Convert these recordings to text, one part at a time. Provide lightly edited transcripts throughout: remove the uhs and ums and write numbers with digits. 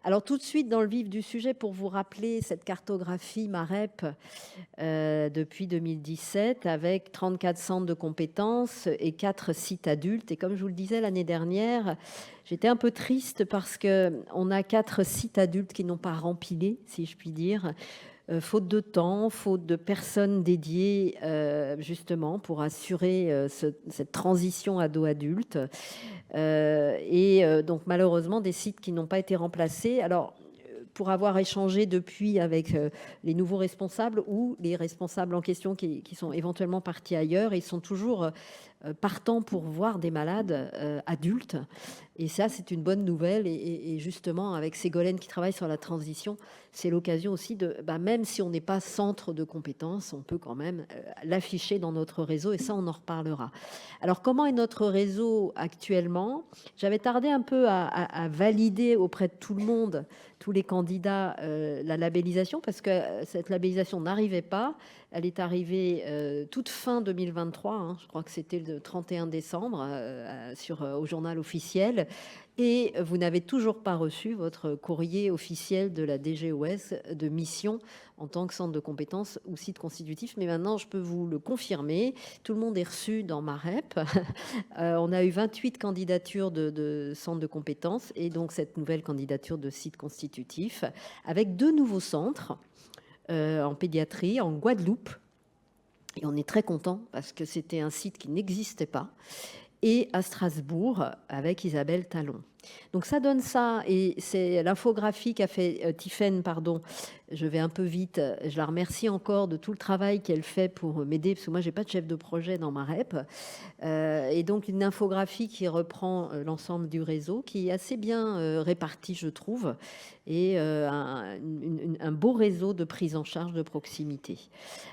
Alors tout de suite dans le vif du sujet, pour vous rappeler cette cartographie MAREP depuis 2017 avec 34 centres de compétences et 4 sites adultes. Et comme je vous le disais l'année dernière, j'étais un peu triste parce qu'on a 4 sites adultes qui n'ont pas rempilé, si je puis dire. Faute de temps, faute de personnes dédiées justement pour assurer cette transition ado-adulte. Donc malheureusement des sites qui n'ont pas été remplacés. Alors pour avoir échangé depuis avec les nouveaux responsables ou les responsables en question qui sont éventuellement partis ailleurs, ils sont toujours partants pour voir des malades adultes. Et ça, c'est une bonne nouvelle. Et justement, avec Ségolène qui travaille sur la transition, c'est l'occasion aussi de, même si on n'est pas centre de compétences, on peut quand même l'afficher dans notre réseau. Et ça, on en reparlera. Alors, comment est notre réseau actuellement? J'avais tardé un peu à valider auprès de tout le monde, tous les candidats, la labellisation, parce que cette labellisation n'arrivait pas. Elle est arrivée toute fin 2023, hein, je crois que c'était le 31 décembre, au journal officiel. Et vous n'avez toujours pas reçu votre courrier officiel de la DGOS de mission en tant que centre de compétences ou site constitutif. Mais maintenant, je peux vous le confirmer. Tout le monde est reçu dans MAREP. On a eu 28 candidatures de centres de compétences et donc cette nouvelle candidature de site constitutif avec 2 nouveaux centres en pédiatrie en Guadeloupe. Et on est très content parce que c'était un site qui n'existait pas. Et à Strasbourg avec Isabelle Talon. Donc ça donne ça, et c'est l'infographie qu'a fait Tiffaine, pardon, je vais un peu vite, je la remercie encore de tout le travail qu'elle fait pour m'aider, parce que moi j'ai pas de chef de projet dans ma REP, et donc une infographie qui reprend l'ensemble du réseau, qui est assez bien réparti je trouve, et un beau réseau de prise en charge de proximité.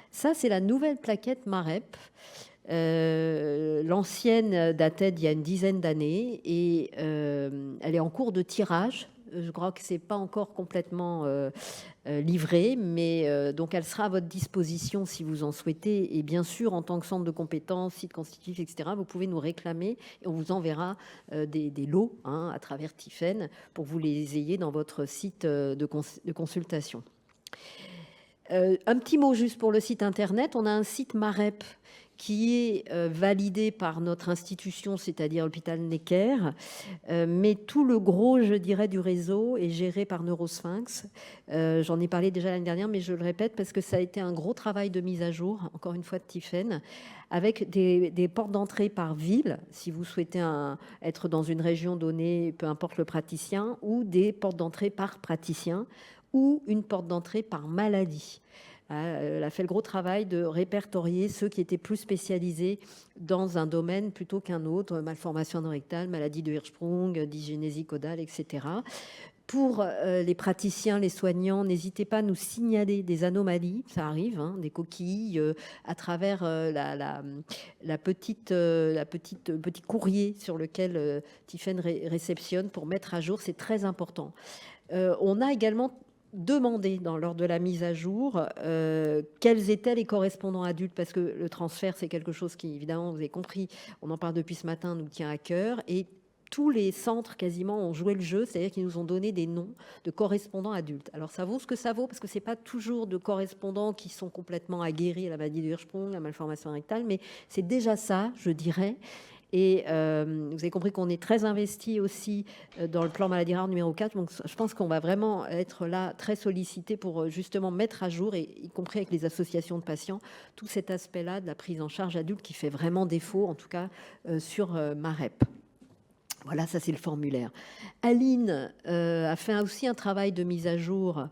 Ça c'est la nouvelle plaquette MAREP. L'ancienne datait d'il y a une dizaine d'années et elle est en cours de tirage. Je crois que c'est pas encore complètement livré, mais donc elle sera à votre disposition si vous en souhaitez. Et bien sûr, en tant que centre de compétences, site constitutif, etc., vous pouvez nous réclamer et on vous enverra des lots à travers Tiffaine pour que vous les ayez dans votre site de consultation. Un petit mot juste pour le site internet. On a un site MAREP qui est validé par notre institution, c'est-à-dire l'hôpital Necker, mais tout le gros, je dirais, du réseau est géré par Neurosphinx. J'en ai parlé déjà l'année dernière, mais je le répète parce que ça a été un gros travail de mise à jour, encore une fois de Tiffaine, avec des portes d'entrée par ville, si vous souhaitez être dans une région donnée, peu importe le praticien, ou des portes d'entrée par praticien, ou une porte d'entrée par maladie. Elle a fait le gros travail de répertorier ceux qui étaient plus spécialisés dans un domaine plutôt qu'un autre, malformation anorectale, maladie de Hirschsprung, dysgénésie caudale, etc. Pour les praticiens, les soignants, n'hésitez pas à nous signaler des anomalies, ça arrive, des coquilles, à travers le petit courrier sur lequel Tiffaine réceptionne pour mettre à jour, c'est très important. On a également demandé lors de la mise à jour quels étaient les correspondants adultes, parce que le transfert, c'est quelque chose qui, évidemment, vous avez compris, on en parle depuis ce matin, nous tient à cœur. Et tous les centres quasiment ont joué le jeu, c'est-à-dire qu'ils nous ont donné des noms de correspondants adultes. Alors ça vaut ce que ça vaut, parce que ce n'est pas toujours de correspondants qui sont complètement aguerris à la maladie de Hirschsprung, la malformation rectale, mais c'est déjà ça, je dirais. Et vous avez compris qu'on est très investi aussi dans le plan maladie rare numéro 4. Donc je pense qu'on va vraiment être là très sollicité pour justement mettre à jour, et y compris avec les associations de patients, tout cet aspect-là de la prise en charge adulte qui fait vraiment défaut, en tout cas sur MAREP. Voilà, ça c'est le formulaire. Aline a fait aussi un travail de mise à jour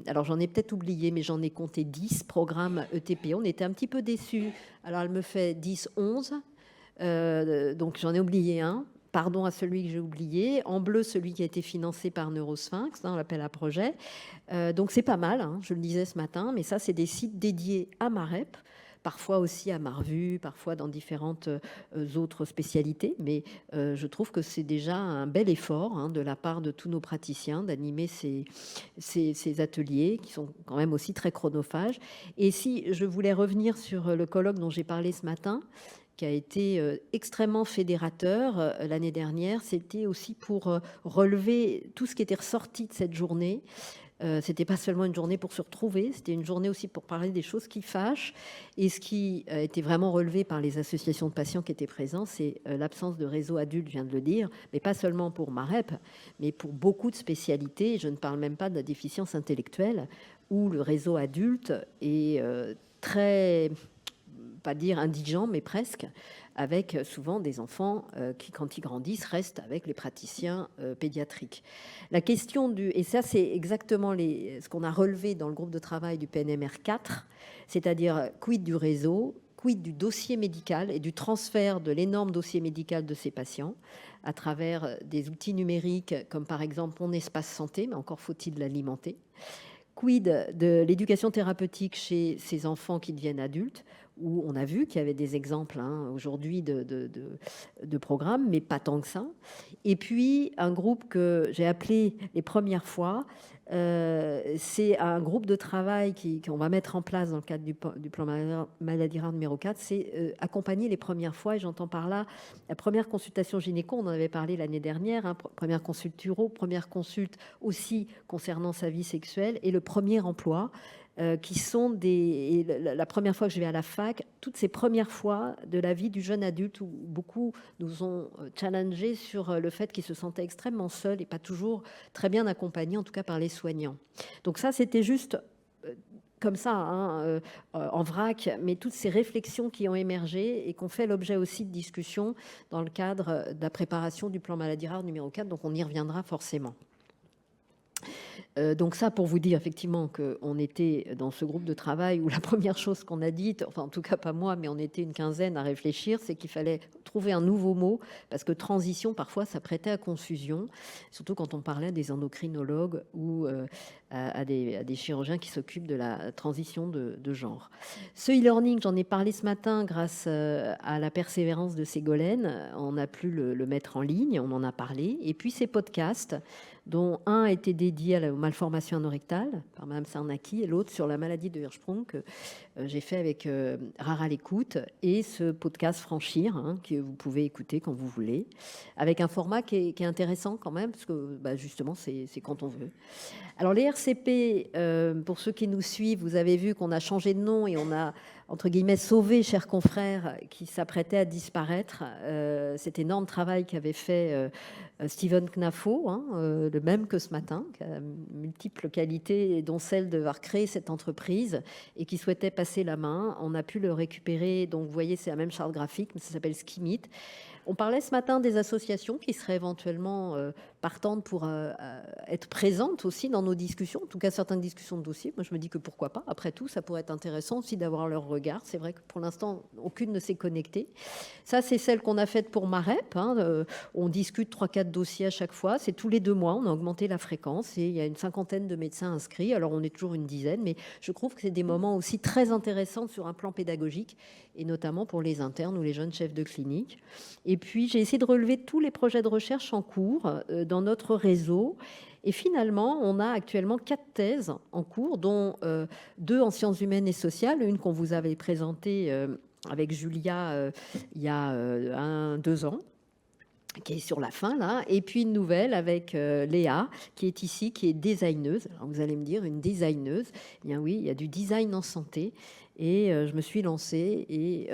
alors j'en ai peut-être oublié, mais j'en ai compté 10 programmes ETP. On était un petit peu déçus. Alors elle me fait 10, 11. Donc j'en ai oublié un. Pardon à celui que j'ai oublié. En bleu, celui qui a été financé par Neurosphinx, l'appel à projet. Donc c'est pas mal, je le disais ce matin, mais ça, c'est des sites dédiés à MAREP, parfois aussi à Marvu, parfois dans différentes autres spécialités. Mais je trouve que c'est déjà un bel effort de la part de tous nos praticiens d'animer ces ateliers qui sont quand même aussi très chronophages. Et si je voulais revenir sur le colloque dont j'ai parlé ce matin, qui a été extrêmement fédérateur l'année dernière. C'était aussi pour relever tout ce qui était ressorti de cette journée. C'était pas seulement une journée pour se retrouver, c'était une journée aussi pour parler des choses qui fâchent. Et ce qui a été vraiment relevé par les associations de patients qui étaient présents, c'est l'absence de réseau adulte, je viens de le dire, mais pas seulement pour MAREP, mais pour beaucoup de spécialités. Je ne parle même pas de la déficience intellectuelle, où le réseau adulte est très, pas dire indigent, mais presque, avec souvent des enfants qui, quand ils grandissent, restent avec les praticiens pédiatriques. La question et ça c'est exactement ce qu'on a relevé dans le groupe de travail du PNMR 4, c'est-à-dire quid du réseau, quid du dossier médical et du transfert de l'énorme dossier médical de ces patients à travers des outils numériques comme par exemple Mon Espace Santé, mais encore faut-il l'alimenter. Quid de l'éducation thérapeutique chez ces enfants qui deviennent adultes, où on a vu qu'il y avait des exemples aujourd'hui de programmes, mais pas tant que ça. Et puis, un groupe que j'ai appelé les premières fois, c'est un groupe de travail qu'on va mettre en place dans le cadre du plan maladie rare numéro 4, c'est accompagner les premières fois, et j'entends par là la première consultation gynéco, on en avait parlé l'année dernière, première consulte uro, première consulte aussi concernant sa vie sexuelle, et le premier emploi, qui sont la première fois que je vais à la fac, toutes ces premières fois de la vie du jeune adulte où beaucoup nous ont challengés sur le fait qu'ils se sentaient extrêmement seuls et pas toujours très bien accompagnés, en tout cas par les soignants. Donc ça, c'était juste comme ça, en vrac, mais toutes ces réflexions qui ont émergé et qui ont fait l'objet aussi de discussions dans le cadre de la préparation du plan maladie rare numéro 4, donc on y reviendra forcément. Donc ça, pour vous dire effectivement qu'on était dans ce groupe de travail où la première chose qu'on a dite, enfin en tout cas pas moi, mais on était une quinzaine à réfléchir, c'est qu'il fallait trouver un nouveau mot, parce que transition, parfois, ça prêtait à confusion, surtout quand on parlait des endocrinologues ou à des chirurgiens qui s'occupent de la transition de genre. Ce e-learning, j'en ai parlé ce matin grâce à la persévérance de Ségolène, on a pu le mettre en ligne, on en a parlé, et puis ces podcasts, dont un a été dédié à la malformation anorectale par Mme Sarnaki et l'autre sur la maladie de Hirschsprung que j'ai fait avec Rare à l'écoute, et ce podcast Franchir, que vous pouvez écouter quand vous voulez, avec un format qui est intéressant quand même, parce que justement c'est quand on veut. Alors les RCP, pour ceux qui nous suivent, vous avez vu qu'on a changé de nom et on a entre guillemets sauvé, chers confrères, qui s'apprêtaient à disparaître, cet énorme travail qu'avait fait Steven Knafo, le même que ce matin, qui a multiples qualités, dont celle d'avoir créé cette entreprise et qui souhaitait passer la main. On a pu le récupérer, donc vous voyez, c'est la même charte graphique, mais ça s'appelle Skimit. On parlait ce matin des associations qui seraient éventuellement partantes pour être présentes aussi dans nos discussions, en tout cas certaines discussions de dossiers. Moi, je me dis que pourquoi pas. Après tout, ça pourrait être intéressant aussi d'avoir leur regard. C'est vrai que pour l'instant, aucune ne s'est connectée. Ça, c'est celle qu'on a faite pour MAREP. On discute 3-4 dossiers à chaque fois. C'est tous les 2 mois. On a augmenté la fréquence et il y a une 50aine de médecins inscrits. Alors, on est toujours une dizaine, mais je trouve que c'est des moments aussi très intéressants sur un plan pédagogique et notamment pour les internes ou les jeunes chefs de clinique. Et puis, j'ai essayé de relever tous les projets de recherche en cours dans notre réseau. Et finalement, on a actuellement 4 thèses en cours, dont 2 en sciences humaines et sociales, une qu'on vous avait présentée avec Julia il y a 2 ans, qui est sur la fin là, et puis une nouvelle avec Léa, qui est ici, qui est designeuse. Alors vous allez me dire, une designeuse, eh bien oui, il y a du design en santé. Et je me suis lancée et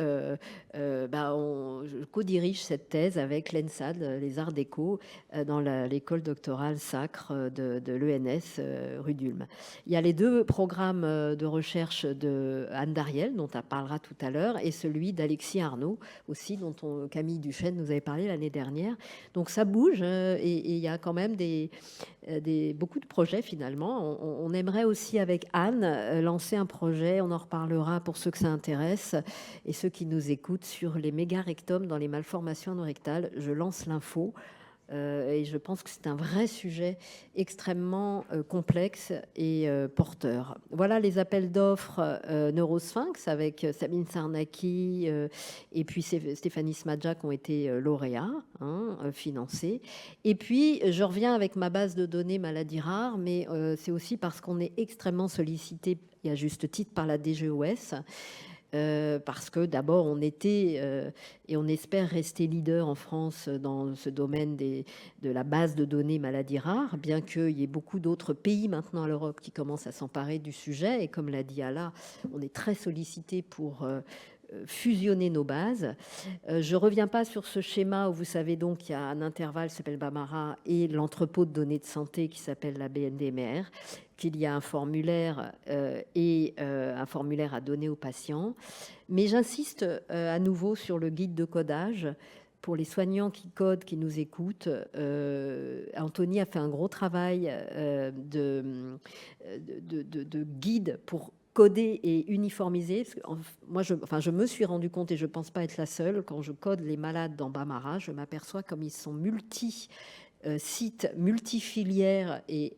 je co-dirige cette thèse avec l'ENSAD, les Arts Déco, dans l'école doctorale sacre de l'ENS rue d'Ulm. Il y a les 2 programmes de recherche de Anne Dariel, dont on parlera tout à l'heure, et celui d'Alexis Arnaud, aussi, dont Camille Duchesne nous avait parlé l'année dernière. Donc ça bouge et il y a quand même beaucoup de projets finalement. On aimerait aussi avec Anne lancer un projet, on en reparlera pour ceux que ça intéresse et ceux qui nous écoutent, sur les mégarectomes dans les malformations anorectales. Je lance l'info. Et je pense que c'est un vrai sujet extrêmement complexe et porteur. Voilà les appels d'offres Neurosphinx avec Sabine Sarnaki et puis Stéphanie Smadja qui ont été lauréats, financés. Et puis je reviens avec ma base de données maladies rares, mais c'est aussi parce qu'on est extrêmement sollicité, et à juste titre, par la DGOS. parce que d'abord on était et on espère rester leader en France dans ce domaine de la base de données maladies rares, bien qu'il y ait beaucoup d'autres pays maintenant à l'Europe qui commencent à s'emparer du sujet. Et comme l'a dit Ala, on est très sollicité pour fusionner nos bases. Je ne reviens pas sur ce schéma où vous savez donc qu'il y a un intervalle qui s'appelle Bamara et l'entrepôt de données de santé qui s'appelle la BNDMR, qu'il y a un formulaire et un formulaire à donner aux patients. Mais j'insiste à nouveau sur le guide de codage. Pour les soignants qui codent, qui nous écoutent, Anthony a fait un gros travail de guide pour coder et uniformiser. Moi, je me suis rendu compte, et je ne pense pas être la seule, quand je code les malades dans Bamara, je m'aperçois comme ils sont sites, multifilières et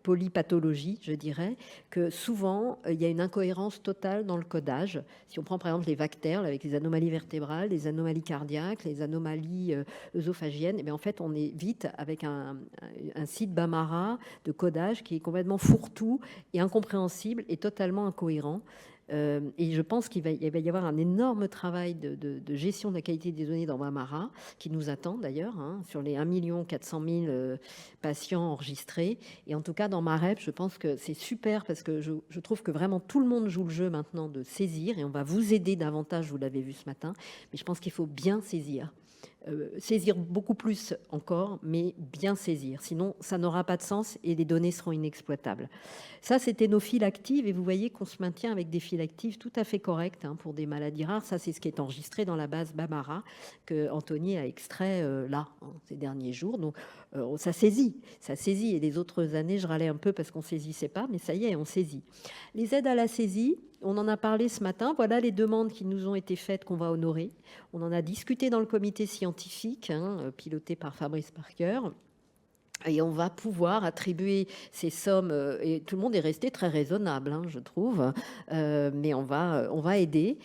polypathologie, je dirais, que souvent, il y a une incohérence totale dans le codage. Si on prend par exemple les bactères, avec les anomalies vertébrales, les anomalies cardiaques, les anomalies œsophagiennes, et bien en fait, on est vite avec un site Bamara de codage qui est complètement fourre-tout et incompréhensible et totalement incohérent. Et je pense qu'il va y avoir un énorme travail de gestion de la qualité des données dans Bamara, qui nous attend d'ailleurs, sur les 1 400 000 patients enregistrés. Et en tout cas, dans MAREP, je pense que c'est super parce que je trouve que vraiment tout le monde joue le jeu maintenant de saisir, et on va vous aider davantage, vous l'avez vu ce matin, mais je pense qu'il faut bien saisir. Saisir beaucoup plus encore, mais bien saisir. Sinon, ça n'aura pas de sens et les données seront inexploitables. Ça, c'était nos files actives et vous voyez qu'on se maintient avec des files actives tout à fait correctes pour des maladies rares. Ça, c'est ce qui est enregistré dans la base Bamara que Anthony a extrait ces derniers jours. Donc, ça saisit. Et les autres années, je râlais un peu parce qu'on ne saisissait pas, mais ça y est, on saisit. Les aides à la saisie, on en a parlé ce matin. Voilà les demandes qui nous ont été faites qu'on va honorer. On en a discuté dans le comité scientifique, piloté par Fabrice Parker. Et on va pouvoir attribuer ces sommes, et tout le monde est resté très raisonnable, je trouve, mais on va aider.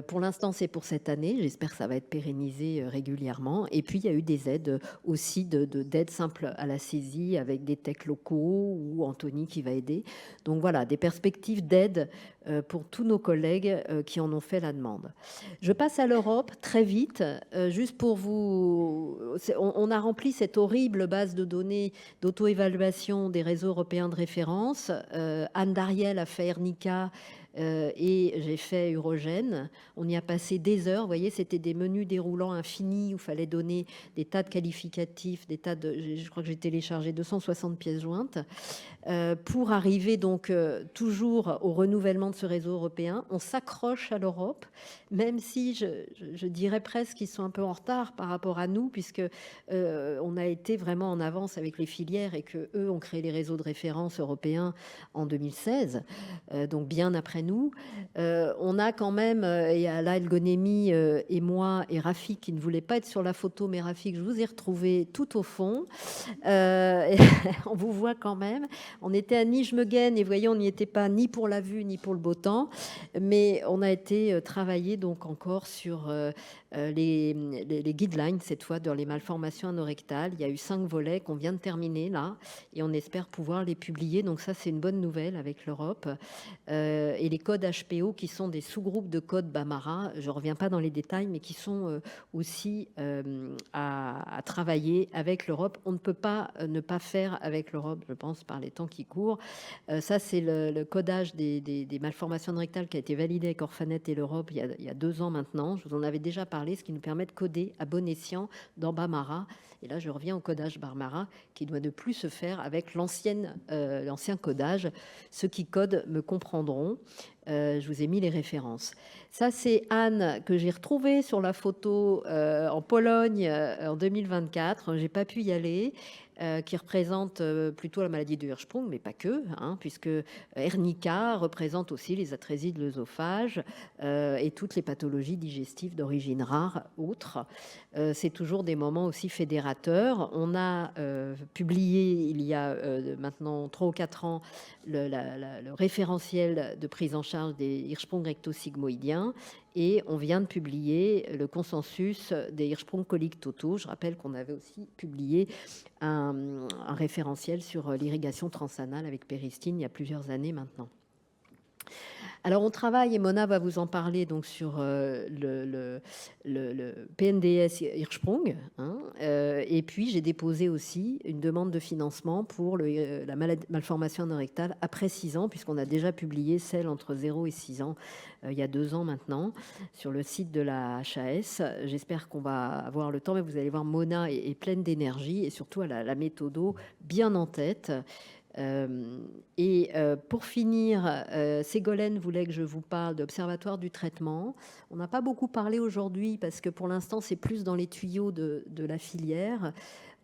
Pour l'instant, c'est pour cette année. J'espère que ça va être pérennisé régulièrement. Et puis, il y a eu des aides aussi d'aide simple à la saisie avec des techs locaux ou Anthony qui va aider. Donc voilà, des perspectives d'aide pour tous nos collègues qui en ont fait la demande. Je passe à l'Europe très vite, juste pour vous... On a rempli cette horrible base de données d'auto-évaluation des réseaux européens de référence. Anne Dariel a fait Ernica et j'ai fait Urogène. On y a passé des heures. Vous voyez, c'était des menus déroulants infinis où il fallait donner des tas de qualificatifs, je crois que j'ai téléchargé 260 pièces jointes pour arriver donc toujours au renouvellement de ce réseau européen. On s'accroche à l'Europe, même si je dirais presque qu'ils sont un peu en retard par rapport à nous, puisque on a été vraiment en avance avec les filières et que eux ont créé les réseaux de référence européens en 2016, donc bien après nous. On a quand même, et là, Elgonemi et moi et Rafik, qui ne voulait pas être sur la photo, mais Rafik, je vous ai retrouvé tout au fond. On vous voit quand même. On était à Nijmegen et vous voyez, on n'y était pas ni pour la vue ni pour le beau temps, mais on a été travailler donc encore sur les guidelines, cette fois, dans les malformations anorectales. Il y a eu 5 volets qu'on vient de terminer là et on espère pouvoir les publier. Donc ça, c'est une bonne nouvelle avec l'Europe. Et les codes HPO qui sont des sous-groupes de codes Bamara, je ne reviens pas dans les détails, mais qui sont aussi à travailler avec l'Europe. On ne peut pas ne pas faire avec l'Europe, je pense, par les temps qui courent. Ça, c'est le codage des malformations rectales qui a été validé avec Orphanet et l'Europe il y a 2 ans maintenant. Je vous en avais déjà parlé, ce qui nous permet de coder à bon escient dans Bamara. Et là, je reviens au codage Bamara qui doit ne plus se faire avec l'ancien codage. Ceux qui codent me comprendront. Je vous ai mis les références. Ça, c'est Anne que j'ai retrouvée sur la photo en Pologne en 2024. J'ai pas pu y aller. Qui représente plutôt la maladie de Hirschsprung, mais pas que, puisque Ernica représente aussi les atrésies de l'œsophage et toutes les pathologies digestives d'origine rare autres. C'est toujours des moments aussi fédérateurs. On a publié il y a maintenant 3 ou 4 ans le référentiel de prise en charge des Hirschsprung recto-sigmoïdiens et on vient de publier le consensus des Hirschsprung coliques totaux. Je rappelle qu'on avait aussi publié un référentiel sur l'irrigation transanale avec péristine il y a plusieurs années maintenant. Alors, on travaille, et Mona va vous en parler, donc sur le PNDS Hirschsprung. Hein, et puis, j'ai déposé aussi une demande de financement pour la malformation anorectale après 6 ans, puisqu'on a déjà publié celle entre 0 et 6 ans, il y a 2 ans maintenant, sur le site de la HAS. J'espère qu'on va avoir le temps, mais vous allez voir, Mona est pleine d'énergie et surtout, elle a la méthodo bien en tête. Pour finir, Ségolène voulait que je vous parle d'Observatoire du traitement. On n'a pas beaucoup parlé aujourd'hui parce que pour l'instant, c'est plus dans les tuyaux de la filière,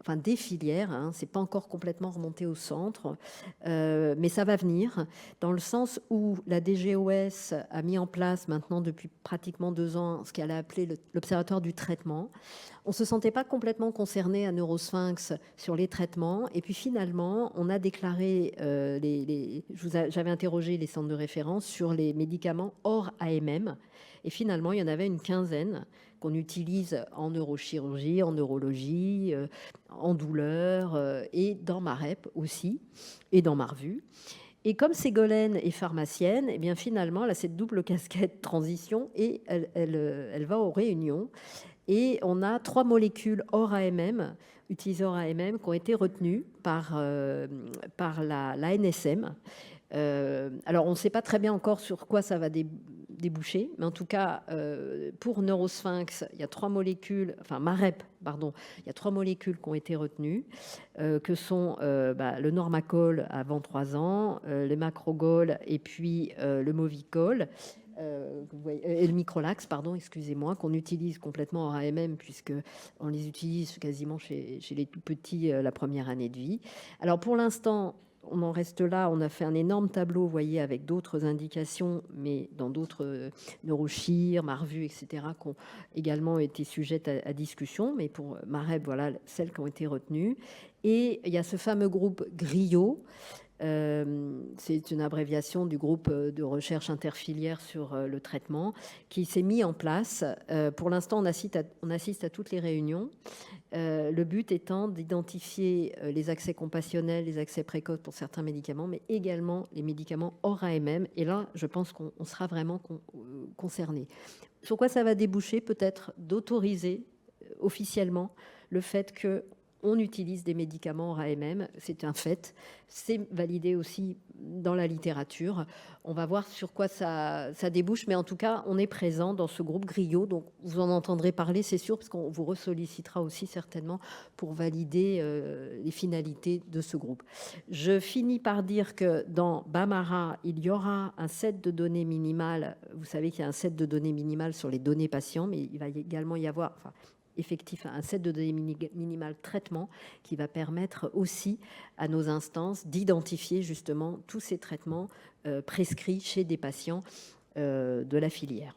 enfin des filières, hein, c'est pas encore complètement remonté au centre, mais ça va venir dans le sens où la DGOS a mis en place maintenant depuis pratiquement 2 ans ce qu'elle a appelé l'Observatoire du traitement. On ne se sentait pas complètement concerné à Neurosphinx sur les traitements. Et puis finalement, on a déclaré, j'avais interrogé les centres de référence sur les médicaments hors AMM. Et finalement, il y en avait une quinzaine qu'on utilise en neurochirurgie, en neurologie, en douleur et dans MAREP aussi, et dans MARVU. Et comme Ségolène est pharmacienne, et bien finalement, elle a cette double casquette transition et elle va aux réunions. Et on a 3 molécules hors AMM, utilisées hors AMM, qui ont été retenues par la NSM. Alors, on ne sait pas très bien encore sur quoi ça va déboucher, mais en tout cas, pour Neurosphinx, il y a 3 molécules, enfin MAREP, pardon, il y a 3 molécules qui ont été retenues, que sont le Normacol avant 3 ans, le Macrogol et puis le Movicol. Et le microlax, pardon, excusez-moi, qu'on utilise complètement en AMM, puisqu'on les utilise quasiment chez les tout petits la première année de vie. Alors pour l'instant, on en reste là. On a fait un énorme tableau, vous voyez, avec d'autres indications, mais dans d'autres neurochir, Marvu, etc., qui ont également été sujettes à discussion. Mais pour MAREP, voilà celles qui ont été retenues. Et il y a ce fameux groupe GRIO. C'est une abréviation du groupe de recherche interfilière sur le traitement qui s'est mis en place. Pour l'instant, on assiste à toutes les réunions. Le but étant d'identifier les accès compassionnels, les accès précoces pour certains médicaments, mais également les médicaments hors AMM. Et là, je pense qu'on sera vraiment concerné. Sur quoi ça va déboucher? Peut-être d'autoriser officiellement le fait que on utilise des médicaments hors AMM, c'est un fait. C'est validé aussi dans la littérature. On va voir sur quoi ça débouche, mais en tout cas, on est présent dans ce groupe GRIO, donc vous en entendrez parler, c'est sûr, parce qu'on vous ressollicitera aussi certainement pour valider les finalités de ce groupe. Je finis par dire que dans BAMARA, il y aura un set de données minimales. Vous savez qu'il y a un set de données minimales sur les données patients, mais il va également y avoir... effectif, un set de données minimales traitement qui va permettre aussi à nos instances d'identifier justement tous ces traitements prescrits chez des patients de la filière.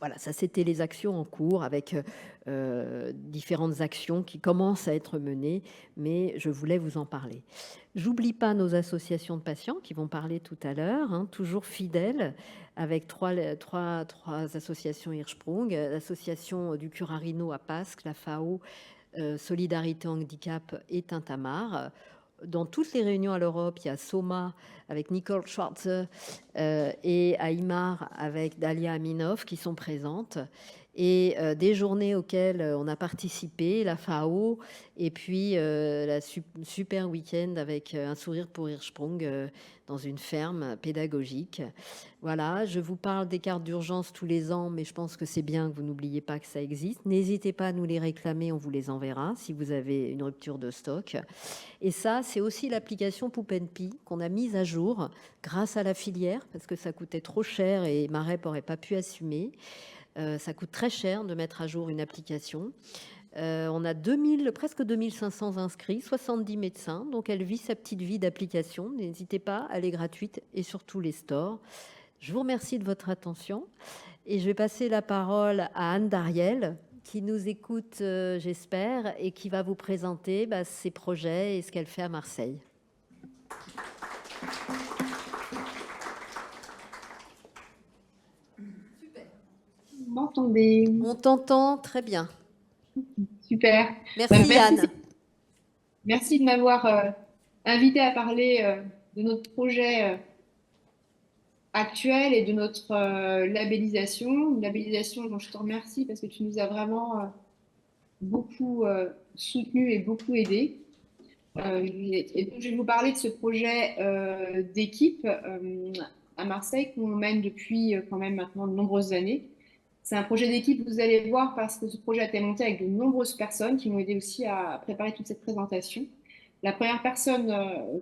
Voilà, ça c'était les actions en cours avec différentes actions qui commencent à être menées, mais je voulais vous en parler. J'oublie pas nos associations de patients qui vont parler tout à l'heure, hein, toujours fidèles, avec trois associations Hirschsprung, l'association du Curarino à Pasque, la FAO, Solidarité Handicap et Tintamarre. Dans toutes les réunions à l'Europe, il y a SOMA avec Nicole Schwarzer et Aymar avec Dalia Aminov qui sont présentes. Et des journées auxquelles on a participé, la FAO, et puis la super week-end avec un sourire pour Hirschsprung dans une ferme pédagogique. Voilà, je vous parle des cartes d'urgence tous les ans, mais je pense que c'est bien que vous n'oubliez pas que ça existe. N'hésitez pas à nous les réclamer, on vous les enverra si vous avez une rupture de stock. Et ça, c'est aussi l'application Poupenpi qu'on a mise à jour grâce à la filière, parce que ça coûtait trop cher et MAREP n'aurait pas pu assumer. Ça coûte très cher de mettre à jour une application. On a presque 2500 inscrits, 70 médecins. Donc, elle vit sa petite vie d'application. N'hésitez pas, elle est gratuite et sur tous les stores. Je vous remercie de votre attention. Et je vais passer la parole à Anne Dariel, qui nous écoute, j'espère, et qui va vous présenter ses projets et ce qu'elle fait à Marseille. Vous m'entendez? On t'entend très bien. Super. Merci Anne. Merci de m'avoir invité à parler de notre projet actuelle et de notre labellisation. Une labellisation dont je te remercie parce que tu nous as vraiment beaucoup soutenu et beaucoup aidé. Et donc, je vais vous parler de ce projet d'équipe à Marseille qu'on mène depuis quand même maintenant de nombreuses années. C'est un projet d'équipe, vous allez voir, parce que ce projet a été monté avec de nombreuses personnes qui m'ont aidé aussi à préparer toute cette présentation. La première personne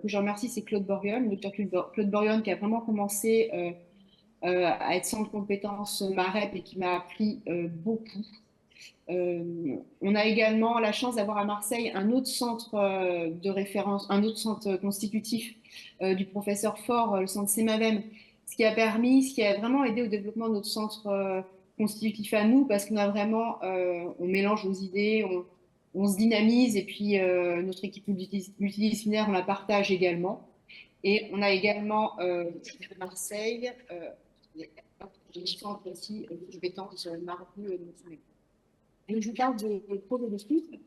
que je remercie, c'est Claude Borion, le docteur Claude Borion, qui a vraiment commencé à être centre de compétences MAREP et qui m'a appris beaucoup. On a également la chance d'avoir à Marseille un autre centre de référence, un autre centre constitutif du professeur Faure, le centre CEMAVEM, ce qui a vraiment aidé au développement de notre centre constitutif à nous, parce qu'on a vraiment, on mélange nos idées, on se dynamise, et puis notre équipe multidisciplinaire, on la partage également. Et on a également à Marseille, le centre aussi de compétences sur le Marbu et donc, je vous parle de projet d'équipe.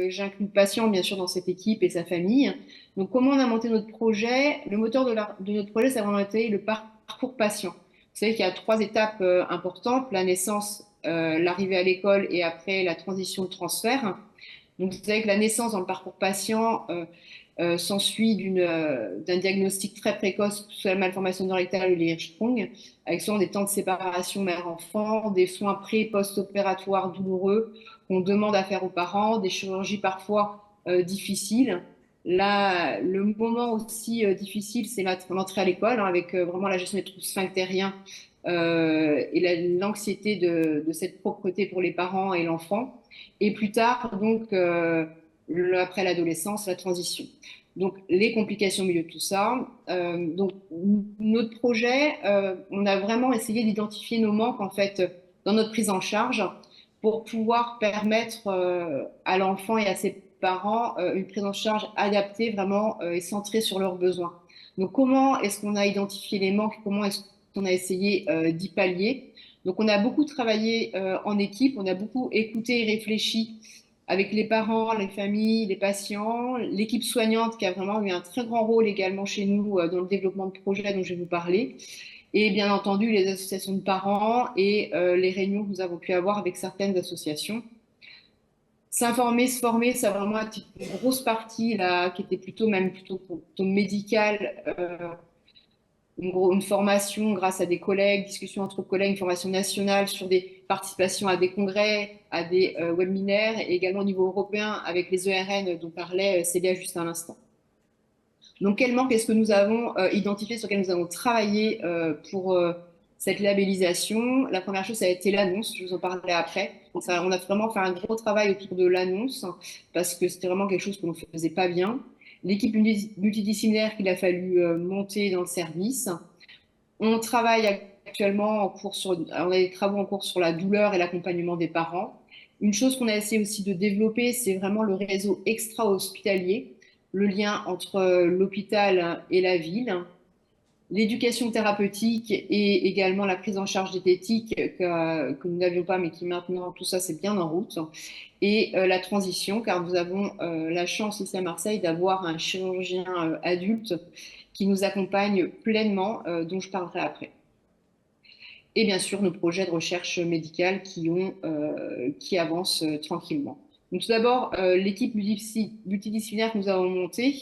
J'inclus le patient, bien sûr, dans cette équipe et sa famille. Donc, comment on a monté notre projet? Le moteur de notre projet, ça a vraiment été le parcours patient. Vous savez qu'il y a 3 étapes importantes, la naissance, l'arrivée à l'école et après la transition de transfert. Donc, vous savez que la naissance dans le parcours patient s'ensuit d'un diagnostic très précoce, que ce soit la malformation rectale ou les Hirschsprung, avec souvent des temps de séparation mère-enfant, des soins pré- et post-opératoires douloureux qu'on demande à faire aux parents, des chirurgies parfois difficiles. Là, le moment aussi difficile, c'est l'entrée à l'école, hein, avec vraiment la gestion des troubles sphinctériens et l'anxiété de cette propreté pour les parents et l'enfant. Et plus tard, donc, après l'adolescence, la transition. Donc, les complications au milieu de tout ça. Donc, notre projet, on a vraiment essayé d'identifier nos manques, en fait, dans notre prise en charge pour pouvoir permettre à l'enfant et à ses parents une prise en charge adaptée vraiment et centrée sur leurs besoins. Donc, comment est-ce qu'on a identifié les manques? Comment est-ce qu'on a essayé d'y pallier? Donc, on a beaucoup travaillé en équipe, on a beaucoup écouté et réfléchi avec les parents, les familles, les patients, l'équipe soignante qui a vraiment eu un très grand rôle également chez nous dans le développement de projets dont je vais vous parler, et bien entendu les associations de parents et les réunions que nous avons pu avoir avec certaines associations. S'informer, se former, ça a vraiment été une grosse partie là, qui était plutôt médicale. Une formation grâce à des collègues, discussions entre collègues, une formation nationale sur des participations à des congrès, à des webinaires, et également au niveau européen avec les ERN dont parlait Célia juste à l'instant. Donc, quel manque est-ce que nous avons identifié, sur lequel nous avons travaillé pour cette labellisation? La première chose, ça a été l'annonce, je vous en parlerai après. Donc, ça, on a vraiment fait un gros travail autour de l'annonce, parce que c'était vraiment quelque chose que l'on ne faisait pas bien. L'équipe multidisciplinaire qu'il a fallu monter dans le service. On travaille actuellement on a des travaux en cours sur la douleur et l'accompagnement des parents. Une chose qu'on a essayé aussi de développer, c'est vraiment le réseau extra-hospitalier, le lien entre l'hôpital et la ville, l'éducation thérapeutique et également la prise en charge diététique que nous n'avions pas, mais qui maintenant, tout ça, c'est bien en route. Et la transition, car nous avons la chance ici à Marseille d'avoir un chirurgien adulte qui nous accompagne pleinement, dont je parlerai après. Et bien sûr, nos projets de recherche médicale qui avancent tranquillement. Donc, tout d'abord, l'équipe multidisciplinaire que nous avons montée.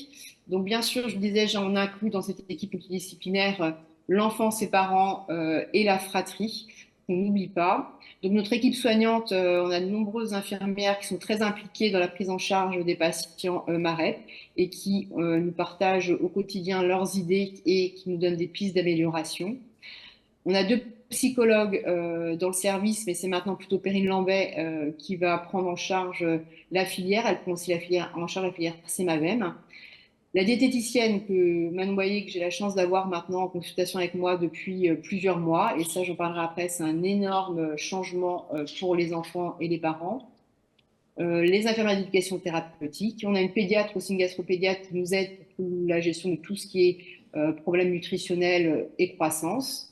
Donc, bien sûr, je vous disais, j'en inclus dans cette équipe multidisciplinaire l'enfant, ses parents et la fratrie, qu'on n'oublie pas. Donc, notre équipe soignante, on a de nombreuses infirmières qui sont très impliquées dans la prise en charge des patients MAREP et qui nous partagent au quotidien leurs idées et qui nous donnent des pistes d'amélioration. On a 2 psychologues dans le service, mais c'est maintenant plutôt Perrine Lambet qui va prendre en charge la filière. Elle prend aussi en charge la filière CEMAVEM. La diététicienne que Manon Boyer, que j'ai la chance d'avoir maintenant en consultation avec moi depuis plusieurs mois, et ça j'en parlerai après, c'est un énorme changement pour les enfants et les parents. Les infirmières d'éducation thérapeutique. On a une pédiatre aussi, une gastropédiatre qui nous aide pour la gestion de tout ce qui est problèmes nutritionnels et croissance.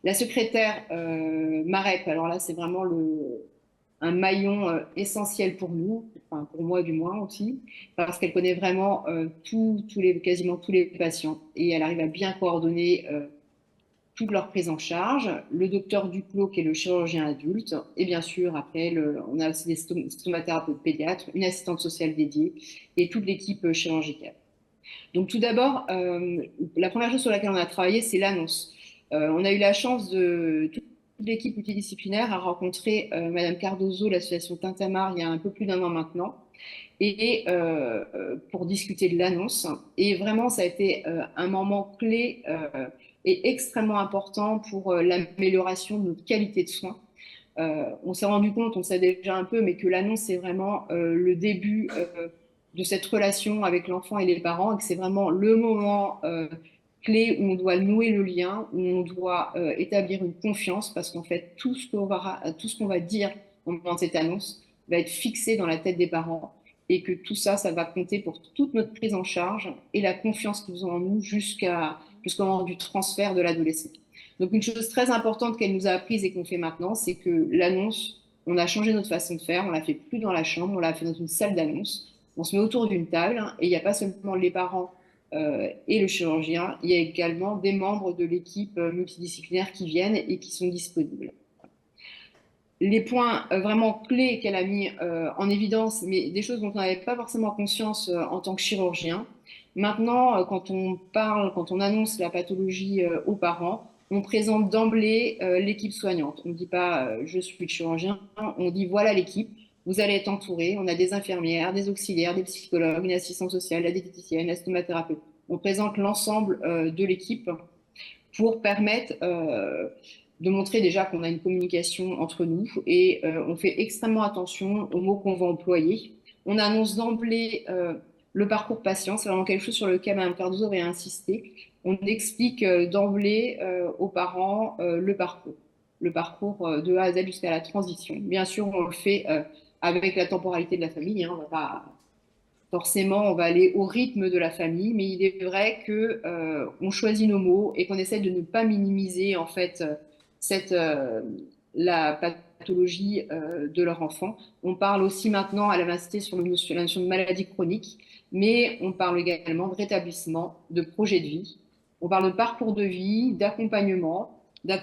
La secrétaire MAREP, alors là c'est vraiment un maillon essentiel pour nous, enfin pour moi du moins aussi, parce qu'elle connaît vraiment quasiment tous les patients et elle arrive à bien coordonner toute leur prise en charge, le docteur Duclos qui est le chirurgien adulte, et bien sûr après on a aussi des stomathérapeutes pédiatres, une assistante sociale dédiée et toute l'équipe chirurgicale. Donc tout d'abord, la première chose sur laquelle on a travaillé, c'est l'annonce. On a eu la chance de toute l'équipe multidisciplinaire à rencontrer Madame Cardozo, l'association Tintamarre, il y a un peu plus d'1 an maintenant, et pour discuter de l'annonce. Et vraiment, ça a été un moment clé et extrêmement important pour l'amélioration de notre qualité de soins. On s'est rendu compte, on sait déjà un peu, mais que l'annonce, c'est vraiment le début de cette relation avec l'enfant et les parents, et que c'est vraiment le moment clé où on doit nouer le lien, où on doit établir une confiance, parce qu'en fait, tout ce qu'on va dire au moment de cette annonce va être fixé dans la tête des parents, et que tout ça, ça va compter pour toute notre prise en charge et la confiance qu'ils ont en nous jusqu'au moment du transfert de l'adolescent. Donc une chose très importante qu'elle nous a apprise et qu'on fait maintenant, c'est que l'annonce, on a changé notre façon de faire, on l'a fait plus dans la chambre, on l'a fait dans une salle d'annonce. On se met autour d'une table et il n'y a pas seulement les parents et le chirurgien, il y a également des membres de l'équipe multidisciplinaire qui viennent et qui sont disponibles. Les points vraiment clés qu'elle a mis en évidence, mais des choses dont on n'avait pas forcément conscience en tant que chirurgien. Maintenant, quand on parle, quand on annonce la pathologie aux parents, on présente d'emblée l'équipe soignante. On ne dit pas je suis le chirurgien, on dit voilà l'équipe, vous allez être entouré. On a des infirmières, des auxiliaires, des psychologues, une assistante sociale, la diététicienne, la stomathérapeute. On présente l'ensemble de l'équipe pour permettre de montrer déjà qu'on a une communication entre nous et on fait extrêmement attention aux mots qu'on va employer. On annonce d'emblée le parcours patient, c'est vraiment quelque chose sur lequel Mme Cardozo avait insisté. On explique d'emblée aux parents le parcours de A à Z jusqu'à la transition. Bien sûr, on le fait avec la temporalité de la famille, hein, on va pas forcément, on va aller au rythme de la famille, mais il est vrai que on choisit nos mots et qu'on essaie de ne pas minimiser en fait la pathologie de leur enfant. On parle aussi maintenant à la master sur la notion de maladie chronique, mais on parle également de rétablissement, de projet de vie. On parle de parcours de vie, d'accompagnement de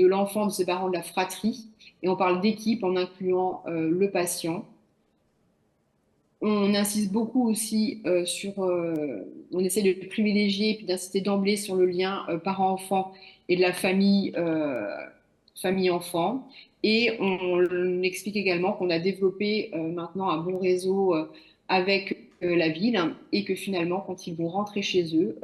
l'enfant, de ses parents, de la fratrie, et on parle d'équipe en incluant le patient. On insiste beaucoup aussi on essaie de privilégier puis d'insister d'emblée sur le lien parent-enfant et de la famille-enfant. Et on explique également qu'on a développé maintenant un bon réseau avec la ville et que finalement, quand ils vont rentrer chez eux,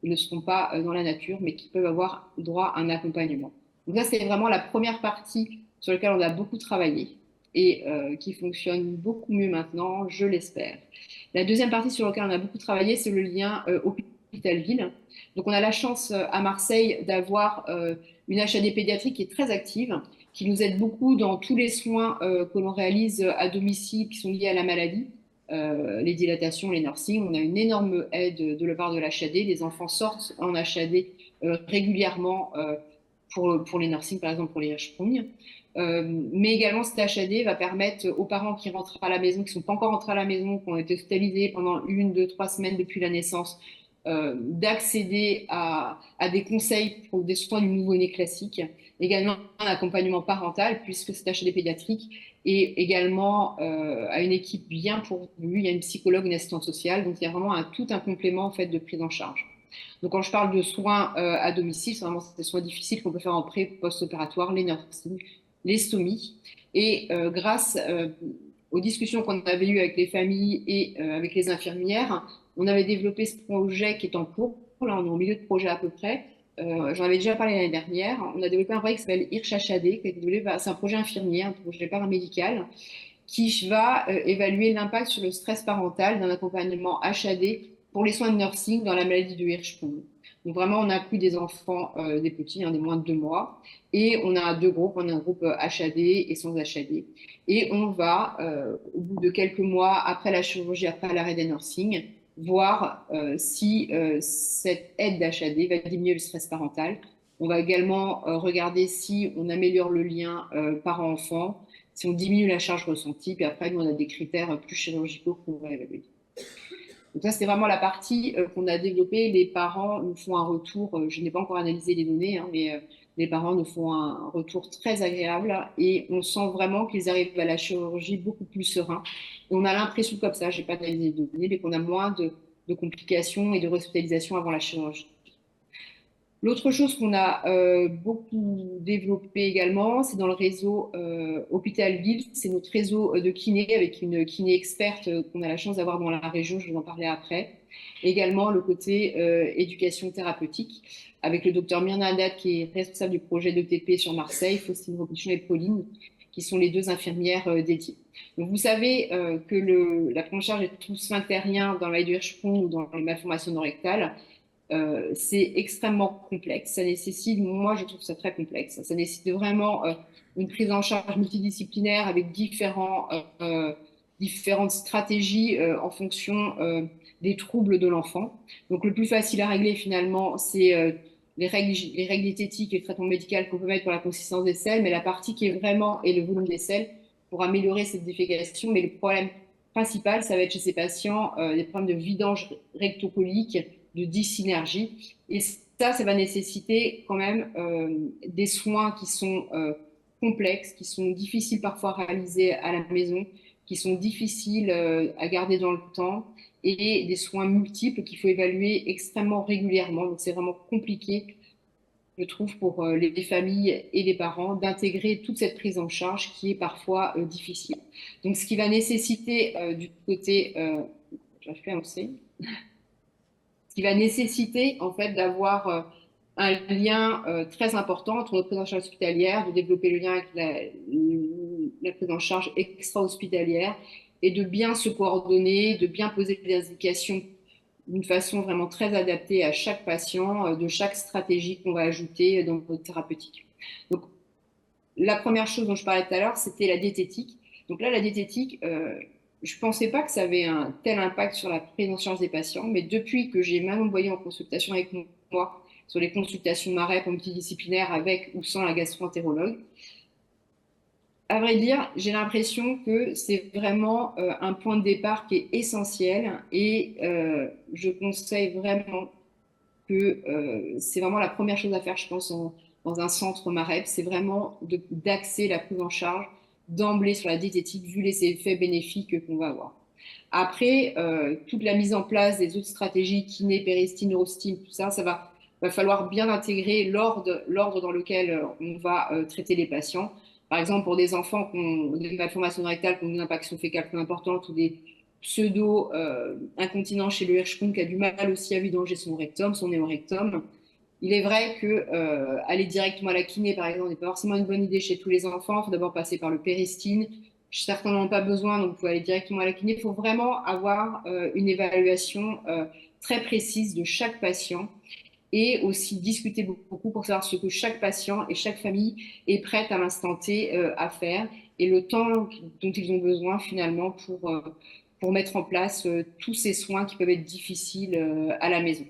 ils ne seront pas dans la nature, mais qu'ils peuvent avoir droit à un accompagnement. Donc ça, c'est vraiment la première partie sur laquelle on a beaucoup travaillé et qui fonctionne beaucoup mieux maintenant, je l'espère. La deuxième partie sur laquelle on a beaucoup travaillé, c'est le lien hôpital-ville. Donc on a la chance à Marseille d'avoir une HAD pédiatrique qui est très active, qui nous aide beaucoup dans tous les soins que l'on réalise à domicile qui sont liés à la maladie, les dilatations, les nursing. On a une énorme aide de la part de l'HAD. Les enfants sortent en HAD régulièrement pour les nursing, par exemple pour les Hirschsprung. Mais également, cet HAD va permettre aux parents qui rentrent à la maison, qui ne sont pas encore rentrés à la maison, qui ont été hospitalisés pendant 1, 2, 3 semaines depuis la naissance, d'accéder à des conseils pour des soins du nouveau-né classique, également un accompagnement parental, puisque cet HAD pédiatrique est également à une équipe bien pourvue. Il y a une psychologue, une assistante sociale, donc il y a vraiment tout un complément en fait, de prise en charge. Donc quand je parle de soins à domicile, c'est vraiment des soins difficiles qu'on peut faire en pré- post-opératoire, les nursing, les stomies. Et grâce aux discussions qu'on avait eues avec les familles et avec les infirmières, on avait développé ce projet qui est en cours. Là, on est au milieu de projet à peu près. J'en avais déjà parlé l'année dernière. On a développé un projet qui s'appelle Hirsch HAD. C'est un projet infirmier, un projet paramédical, qui va évaluer l'impact sur le stress parental d'un accompagnement HAD pour les soins de nursing dans la maladie de Hirschsprung. Donc vraiment, on inclut des enfants, des petits, des moins de 2 mois, et on a 2 groupes, on a un groupe HAD et sans HAD. Et on va, au bout de quelques mois, après la chirurgie, après l'arrêt des nursing, voir si cette aide d'HAD va diminuer le stress parental. On va également regarder si on améliore le lien parent-enfant, si on diminue la charge ressentie, puis après, nous, on a des critères plus chirurgicaux qu'on va évaluer. Donc ça, c'était vraiment la partie qu'on a développée. Les parents nous font un retour, je n'ai pas encore analysé les données, hein, mais les parents nous font un retour très agréable et on sent vraiment qu'ils arrivent à la chirurgie beaucoup plus sereins. Et on a l'impression comme ça, je n'ai pas analysé les données, mais qu'on a moins de complications et de hospitalisation avant la chirurgie. L'autre chose qu'on a beaucoup développé également, c'est dans le réseau Hôpital-Ville. C'est notre réseau de kinés avec une kiné experte qu'on a la chance d'avoir dans la région, je vais en parler après. Également le côté éducation thérapeutique avec le docteur Myrna Haddad qui est responsable du projet d'ETP sur Marseille, Faustine Robichon et Pauline, qui sont les deux infirmières dédiées. Donc vous savez que la prise en charge des troubles sphinctériens dans la Hirschsprung ou dans les malformations non rectales, c'est extrêmement complexe. Ça nécessite, moi je trouve ça très complexe, ça nécessite vraiment une prise en charge multidisciplinaire avec différentes stratégies en fonction des troubles de l'enfant. Donc le plus facile à régler finalement, c'est les règles diététiques et le traitement médical qu'on peut mettre pour la consistance des selles, mais la partie qui est vraiment et le volume des selles pour améliorer cette défécation. Mais le problème principal, ça va être chez ces patients des problèmes de vidange rectocolique, de dysynergie. Et ça va nécessiter quand même des soins qui sont complexes, qui sont difficiles parfois à réaliser à la maison, qui sont difficiles à garder dans le temps et des soins multiples qu'il faut évaluer extrêmement régulièrement. Donc c'est vraiment compliqué, je trouve, pour les familles et les parents d'intégrer toute cette prise en charge qui est parfois difficile. Donc ce qui va nécessiter du côté, j'arrive plus à annoncer, ce qui va nécessiter en fait d'avoir un lien très important entre notre prise en charge hospitalière, de développer le lien avec la prise en charge extra-hospitalière et de bien se coordonner, de bien poser des indications d'une façon vraiment très adaptée à chaque patient, de chaque stratégie qu'on va ajouter dans notre thérapeutique. Donc, la première chose dont je parlais tout à l'heure, c'était la diététique. Donc là, la diététique, je ne pensais pas que ça avait un tel impact sur la prise en charge des patients, mais depuis que j'ai Manon Boyer en consultation avec moi, sur les consultations MAREP en multidisciplinaire avec ou sans la gastro-entérologue, à vrai dire, j'ai l'impression que c'est vraiment un point de départ qui est essentiel et je conseille vraiment que c'est vraiment la première chose à faire, je pense, dans un centre MAREP, c'est vraiment d'axer la prise en charge d'emblée sur la diététique, vu les effets bénéfiques qu'on va avoir. Après, toute la mise en place des autres stratégies, kiné, péristine, neurostime, tout ça, va falloir bien intégrer l'ordre dans lequel on va traiter les patients. Par exemple, pour des enfants qui ont des malformations rectales, qui ont une impaction fécale plus importante ou des pseudo-incontinents chez le Hirschsprung qui a du mal aussi à vidanger son rectum, son néorectum. Il est vrai que aller directement à la kiné, par exemple, n'est pas forcément une bonne idée chez tous les enfants. Il faut d'abord passer par le péristine. Certains n'en ont pas besoin, donc vous pouvez aller directement à la kiné. Il faut vraiment avoir une évaluation très précise de chaque patient et aussi discuter beaucoup pour savoir ce que chaque patient et chaque famille est prête à l'instant T à faire et le temps dont ils ont besoin finalement pour mettre en place tous ces soins qui peuvent être difficiles à la maison.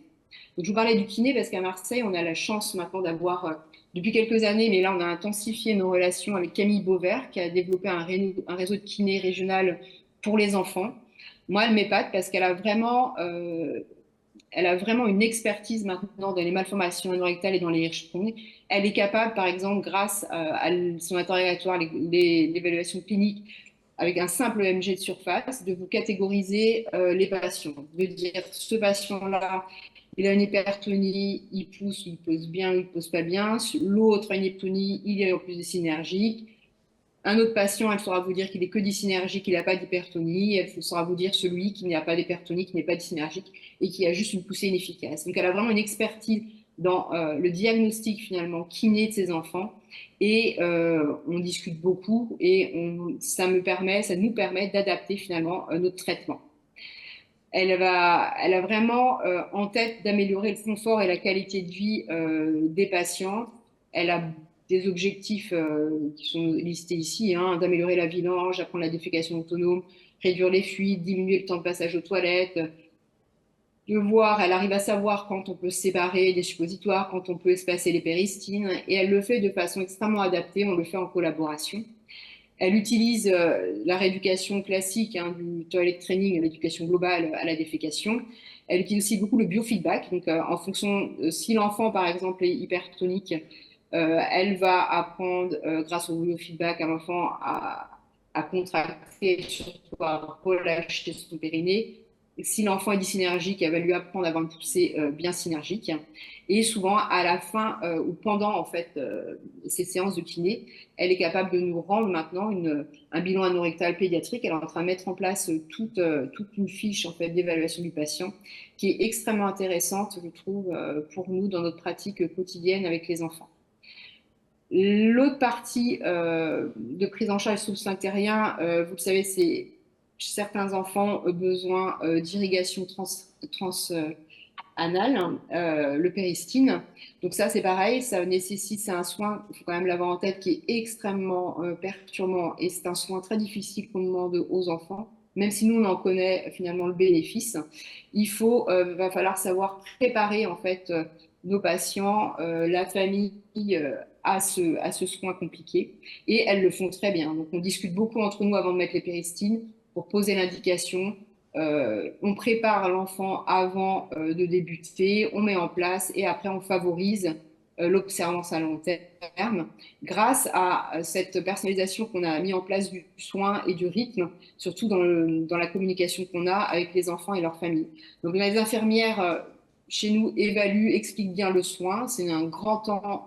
Donc, je vous parlais du kiné parce qu'à Marseille, on a la chance maintenant d'avoir, depuis quelques années, mais là, on a intensifié nos relations avec Camille Beauvert, qui a développé un réseau de kiné régional pour les enfants. Moi, elle m'épate parce qu'elle a vraiment une expertise maintenant dans les malformations anorectales et dans les Hirschsprung. Elle est capable, par exemple, grâce à son interrogatoire, l'évaluation clinique, avec un simple EMG de surface, de vous catégoriser les patients, de dire ce patient-là, il a une hypertonie, il pose bien, il pose pas bien. L'autre a une hypertonie, il est en plus synergique. Un autre patient, elle saura vous dire qu'il est que dysynergique, qu'il n'a pas d'hypertonie. Elle saura vous dire celui qui n'a pas d'hypertonie, qui n'est pas dysynergique et qui a juste une poussée inefficace. Donc, elle a vraiment une expertise dans le diagnostic finalement kiné de ses enfants. Et on discute beaucoup et ça nous permet d'adapter finalement notre traitement. Elle a vraiment en tête d'améliorer le confort et la qualité de vie des patients. Elle a des objectifs qui sont listés ici, hein, d'améliorer la vidange, d'apprendre la défécation autonome, réduire les fuites, diminuer le temps de passage aux toilettes, elle arrive à savoir quand on peut se séparer des suppositoires, quand on peut espacer les péristines, et elle le fait de façon extrêmement adaptée, on le fait en collaboration. Elle utilise la rééducation classique, hein, du toilet training, l'éducation globale à la défécation. Elle utilise aussi beaucoup le biofeedback. Donc, en fonction, si l'enfant, par exemple, est hypertonique, elle va apprendre, grâce au biofeedback, à l'enfant à contracter, surtout à relâcher son périnée. Et si l'enfant est dysynergique, elle va lui apprendre à avoir une poussée bien synergique. Et souvent, à la fin ou pendant en fait ces séances de kiné, elle est capable de nous rendre maintenant un bilan anorectal pédiatrique. Elle est en train de mettre en place toute une fiche en fait d'évaluation du patient qui est extrêmement intéressante, je trouve, pour nous dans notre pratique quotidienne avec les enfants. L'autre partie de prise en charge sous le sphinctérien, vous le savez, c'est certains enfants ont besoin d'irrigation anale, le péristine. Donc ça, c'est pareil, ça nécessite, c'est un soin, il faut quand même l'avoir en tête, qui est extrêmement perturbant et c'est un soin très difficile qu'on demande aux enfants. Même si nous, on en connaît finalement le bénéfice, va falloir savoir préparer en fait nos patients, la famille à ce soin compliqué. Et elles le font très bien. Donc on discute beaucoup entre nous avant de mettre les péristines pour poser l'indication. On prépare l'enfant avant de débuter, on met en place et après on favorise l'observance à long terme grâce à cette personnalisation qu'on a mis en place du soin et du rythme, surtout dans la communication qu'on a avec les enfants et leurs familles. Donc les infirmières chez nous évaluent, expliquent bien le soin. C'est un grand temps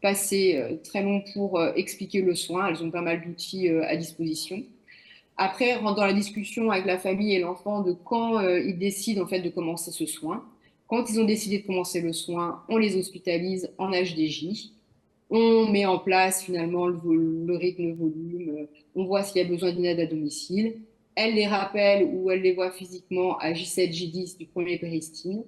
passé très long pour expliquer le soin. Elles ont pas mal d'outils à disposition. Après, rentre dans la discussion avec la famille et l'enfant de quand ils décident en fait de commencer ce soin. Quand ils ont décidé de commencer le soin, on les hospitalise en HDJ. On met en place finalement le rythme, le volume. On voit s'il y a besoin d'une aide à domicile. Elle les rappelle ou elle les voit physiquement à J7, J10 du premier péristine.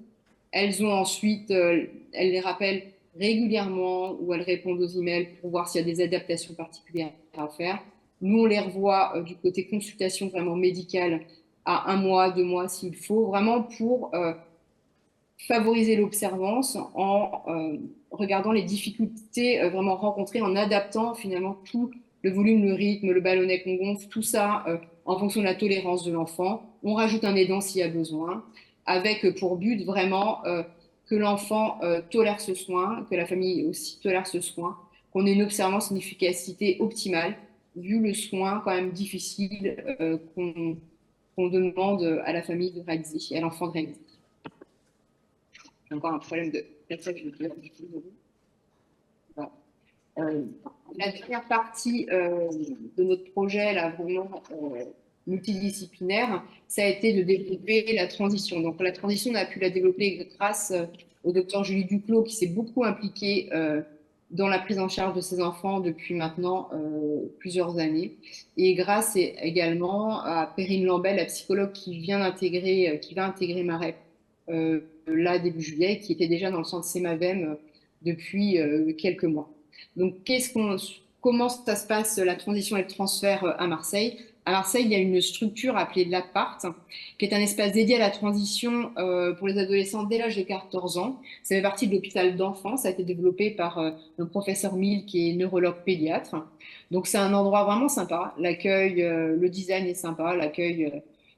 Elles ont ensuite, elles les rappellent régulièrement ou elles répondent aux emails pour voir s'il y a des adaptations particulières à faire. Nous, on les revoit du côté consultation vraiment médicale à 1 mois, 2 mois s'il faut, vraiment pour favoriser l'observance en regardant les difficultés vraiment rencontrées, en adaptant finalement tout le volume, le rythme, le ballonnet qu'on gonfle, tout ça en fonction de la tolérance de l'enfant. On rajoute un aidant s'il y a besoin, avec pour but vraiment que l'enfant tolère ce soin, que la famille aussi tolère ce soin, qu'on ait une observance, une efficacité optimale, vu le soin quand même difficile qu'on demande à la famille de réaliser, à l'enfant de réaliser. J'ai encore un problème de... Voilà. La dernière partie de notre projet, là, vraiment multidisciplinaire, ça a été de développer la transition. Donc la transition, on a pu la développer grâce au docteur Julie Duclos, qui s'est beaucoup impliquée dans la prise en charge de ces enfants depuis maintenant plusieurs années. Et grâce également à Perrine Lambel, la psychologue qui va intégrer MAREP là début juillet, qui était déjà dans le centre Semavem depuis quelques mois. Donc, comment ça se passe la transition et le transfert à Marseille? À Marseille, il y a une structure appelée l'Appart, qui est un espace dédié à la transition pour les adolescents dès l'âge de 14 ans. Ça fait partie de l'hôpital d'enfants. Ça a été développé par le professeur Mille, qui est neurologue pédiatre. Donc, c'est un endroit vraiment sympa. L'accueil, le design est sympa. L'accueil,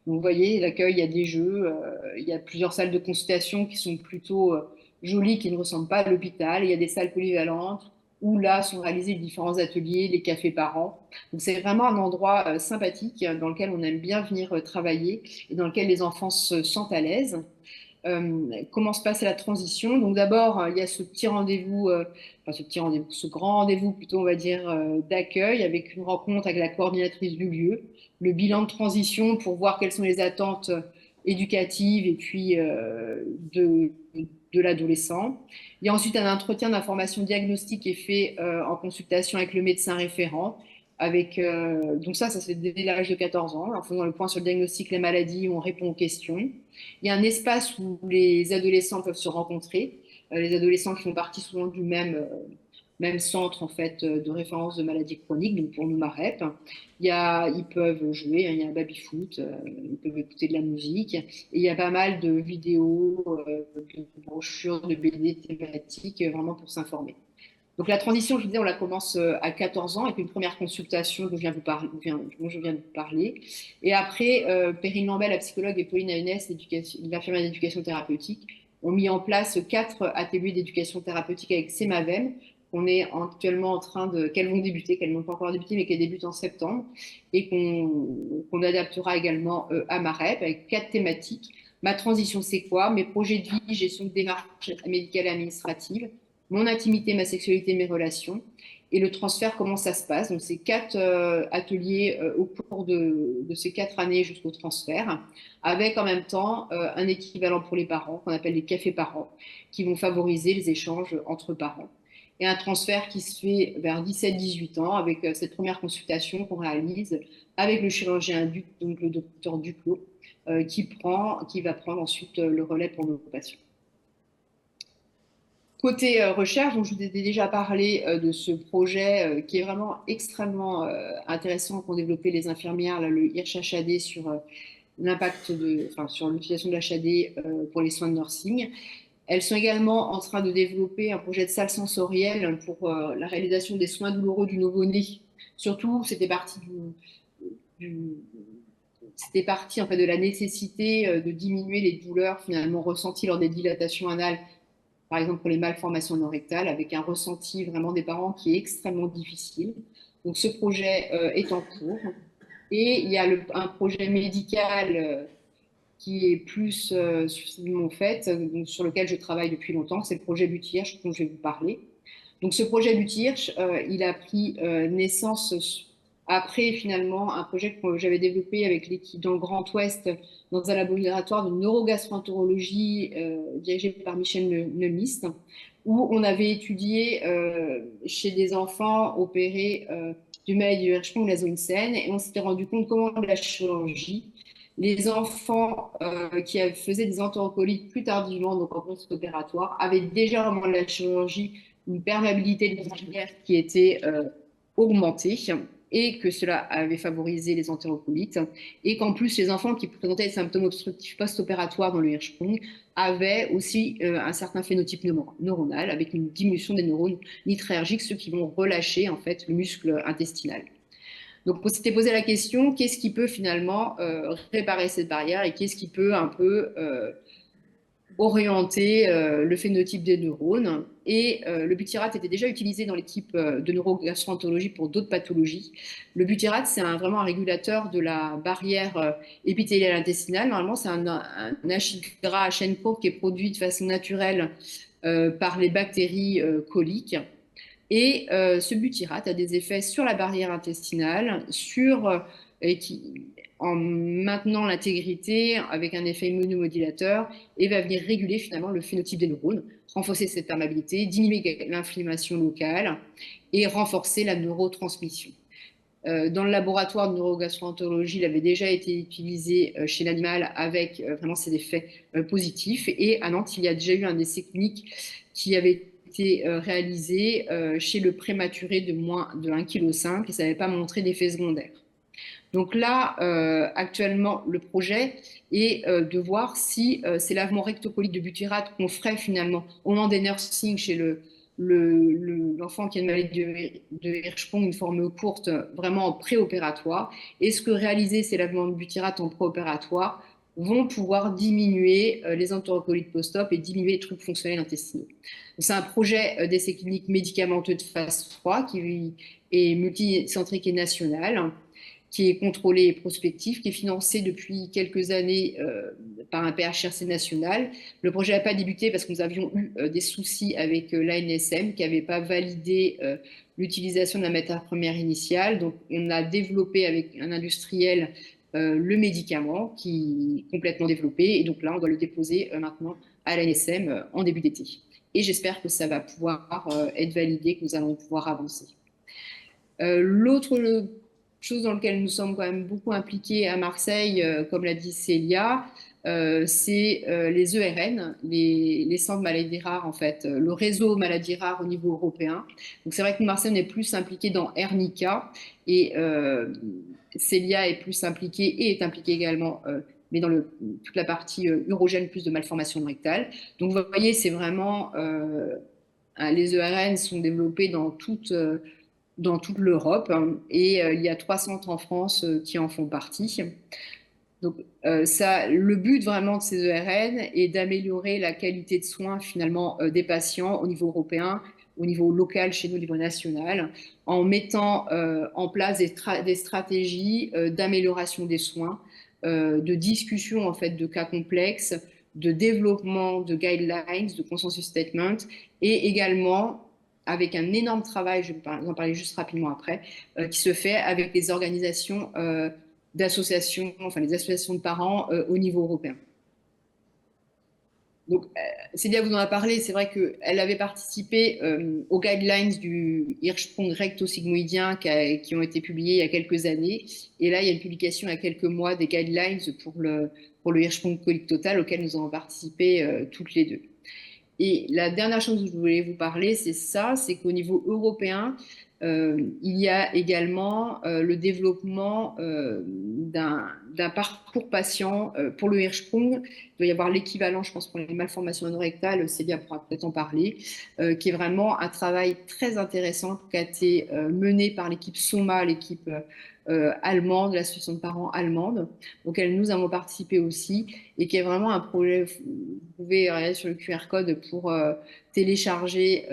vous voyez, l'accueil, il y a des jeux, il y a plusieurs salles de consultation qui sont plutôt jolies, qui ne ressemblent pas à l'hôpital. Il y a des salles polyvalentes où là sont réalisés les différents ateliers, les cafés parents. Donc c'est vraiment un endroit sympathique dans lequel on aime bien venir travailler et dans lequel les enfants se sentent à l'aise. Comment se passe la transition? Donc d'abord, il y a ce petit rendez-vous, ce grand rendez-vous plutôt, on va dire, d'accueil avec une rencontre avec la coordinatrice du lieu, le bilan de transition pour voir quelles sont les attentes éducatives et puis de l'adolescent. Il y a ensuite un entretien d'information diagnostique qui est fait en consultation avec le médecin référent. Donc ça se fait dès l'âge de 14 ans, en faisant le point sur le diagnostic, les maladies, où on répond aux questions. Il y a un espace où les adolescents peuvent se rencontrer, les adolescents qui font partie souvent du même centre en fait de référence de maladies chroniques, donc pour nous MAREP. Ils peuvent jouer, hein, il y a un baby-foot, ils peuvent écouter de la musique, et il y a pas mal de vidéos, de brochures, de BD thématiques, vraiment pour s'informer. Donc la transition, je vous disais, on la commence à 14 ans avec une première consultation dont je viens de vous parler. Et après, Perrine Lambert, la psychologue, et Pauline Haenès, l'infirmière d'éducation thérapeutique, ont mis en place 4 ateliers d'éducation thérapeutique avec Semavem, qu'on est actuellement en train qu'elles vont débuter, qu'elles n'ont pas encore débuté, mais qu'elles débutent en septembre, et qu'on adaptera également à Marep, avec 4 thématiques. Ma transition, c'est quoi? Mes projets de vie, gestion de démarche médicale et administrative, mon intimité, ma sexualité, mes relations, et le transfert, comment ça se passe. Donc, c'est 4 ateliers au cours de ces 4 années jusqu'au transfert, avec en même temps un équivalent pour les parents, qu'on appelle les cafés parents, qui vont favoriser les échanges entre parents. Et un transfert qui se fait vers 17-18 ans, avec cette première consultation qu'on réalise avec le chirurgien, donc le docteur Duclos, qui va prendre ensuite le relais pour nos patients. Côté recherche, donc je vous ai déjà parlé de ce projet qui est vraiment extrêmement intéressant qu'ont développé les infirmières, là, le HHAD sur l'impact sur l'utilisation de l'HAD pour les soins de nursing. Elles sont également en train de développer un projet de salle sensorielle pour la réalisation des soins douloureux du nouveau-né. Surtout, c'était parti en fait de la nécessité de diminuer les douleurs finalement ressenties lors des dilatations anales, par exemple pour les malformations non rectales, avec un ressenti vraiment des parents qui est extrêmement difficile. Donc ce projet est en cours. Et il y a un projet médical qui est plus suffisamment fait, donc, sur lequel je travaille depuis longtemps, c'est le projet Butirch dont je vais vous parler. Donc ce projet Butirch, il a pris naissance après finalement un projet que j'avais développé avec l'équipe dans le Grand Ouest, dans un laboratoire de neurogastroentérologie dirigé par Michel Neumist, où on avait étudié chez des enfants opérés du maladie du Hirschsprung, de la zone saine, et on s'était rendu compte comment de la chirurgie, les enfants qui faisaient des entérocolite plus tardivement, donc en post-opératoire, avaient déjà au moment de la chirurgie une perméabilité des artères qui était augmentée, et que cela avait favorisé les entérocolites, et qu'en plus les enfants qui présentaient des symptômes obstructifs post-opératoires dans le Hirschsprung avaient aussi un certain phénotype neuronal avec une diminution des neurones nitrinergiques, ceux qui vont relâcher en fait le muscle intestinal. Donc on s'était posé la question, qu'est-ce qui peut finalement réparer cette barrière et qu'est-ce qui peut un peu orienter le phénotype des neurones. Et le butyrate était déjà utilisé dans l'équipe de neurogastroentérologie pour d'autres pathologies. Le butyrate, c'est vraiment un régulateur de la barrière épithéliale intestinale. Normalement, c'est un acide gras à chaîne courte qui est produit de façon naturelle par les bactéries coliques. Et ce butyrate a des effets sur la barrière intestinale, en maintenant l'intégrité avec un effet immunomodulateur, et va venir réguler finalement le phénotype des neurones, renforcer cette perméabilité, diminuer l'inflammation locale et renforcer la neurotransmission. Dans le laboratoire de neurogastroentérologie, il avait déjà été utilisé chez l'animal avec vraiment ses effets positifs. Et à Nantes, il y a déjà eu un essai clinique qui avait été réalisé chez le prématuré de moins de 1,5 kg et ça n'avait pas montré d'effets secondaires. Donc là, actuellement, le projet est de voir si ces lavements rectocoliques de butyrate qu'on ferait finalement au moment des nursing chez l'enfant qui a une maladie de Hirschsprung, une forme courte, vraiment en préopératoire, est-ce que réaliser ces lavements de butyrate en préopératoire vont pouvoir diminuer les entérocolites post-op et diminuer les troubles fonctionnels intestinaux. C'est un projet d'essai clinique médicamenteux de phase 3 qui est multicentrique et national, qui est contrôlé et prospectif, qui est financé depuis quelques années par un PHRC national. Le projet n'a pas débuté parce que nous avions eu des soucis avec l'ANSM qui n'avait pas validé l'utilisation de la matière première initiale. Donc, on a développé avec un industriel le médicament qui est complètement développé. Et donc là, on doit le déposer maintenant à l'ANSM en début d'été. Et j'espère que ça va pouvoir être validé, que nous allons pouvoir avancer. L'autre chose dans laquelle nous sommes quand même beaucoup impliqués à Marseille, comme l'a dit Célia, c'est les ERN, les centres maladies rares, en fait, le réseau maladies rares au niveau européen. Donc c'est vrai que Marseille, on est plus impliqué dans Hernica et Célia est plus impliquée et est impliquée également mais dans toute la partie urogène plus de malformation rectale. Donc vous voyez, c'est vraiment les ERN sont développés dans toute l'Europe, hein, et il y a 3 centres en France qui en font partie. Donc, le but vraiment de ces ERN est d'améliorer la qualité de soins finalement des patients au niveau européen, au niveau local, chez nous, au niveau national, en mettant en place des stratégies d'amélioration des soins, de discussion en fait de cas complexes, de développement de guidelines, de consensus statement, et également avec un énorme travail, je vais en parler juste rapidement après, qui se fait avec les organisations d'associations, enfin les associations de parents au niveau européen. Donc, Célia vous en a parlé, c'est vrai qu'elle avait participé aux guidelines du Hirschsprung recto-sigmoïdien qui ont été publiés il y a quelques années. Et là, il y a une publication il y a quelques mois des guidelines pour le Hirschsprung colique total auquel nous avons participé toutes les deux. Et la dernière chose dont je voulais vous parler, c'est ça, c'est qu'au niveau européen, il y a également le développement d'un parcours patient pour le Hirschsprung. Il doit y avoir l'équivalent, je pense, pour les malformations anorectales, Célia pourra peut-être en parler, qui est vraiment un travail très intéressant qui a été mené par l'équipe SOMA, l'équipe allemande, l'association de parents allemande, auquel nous avons participé aussi, et qui est vraiment un projet. Vous pouvez regarder sur le QR code pour télécharger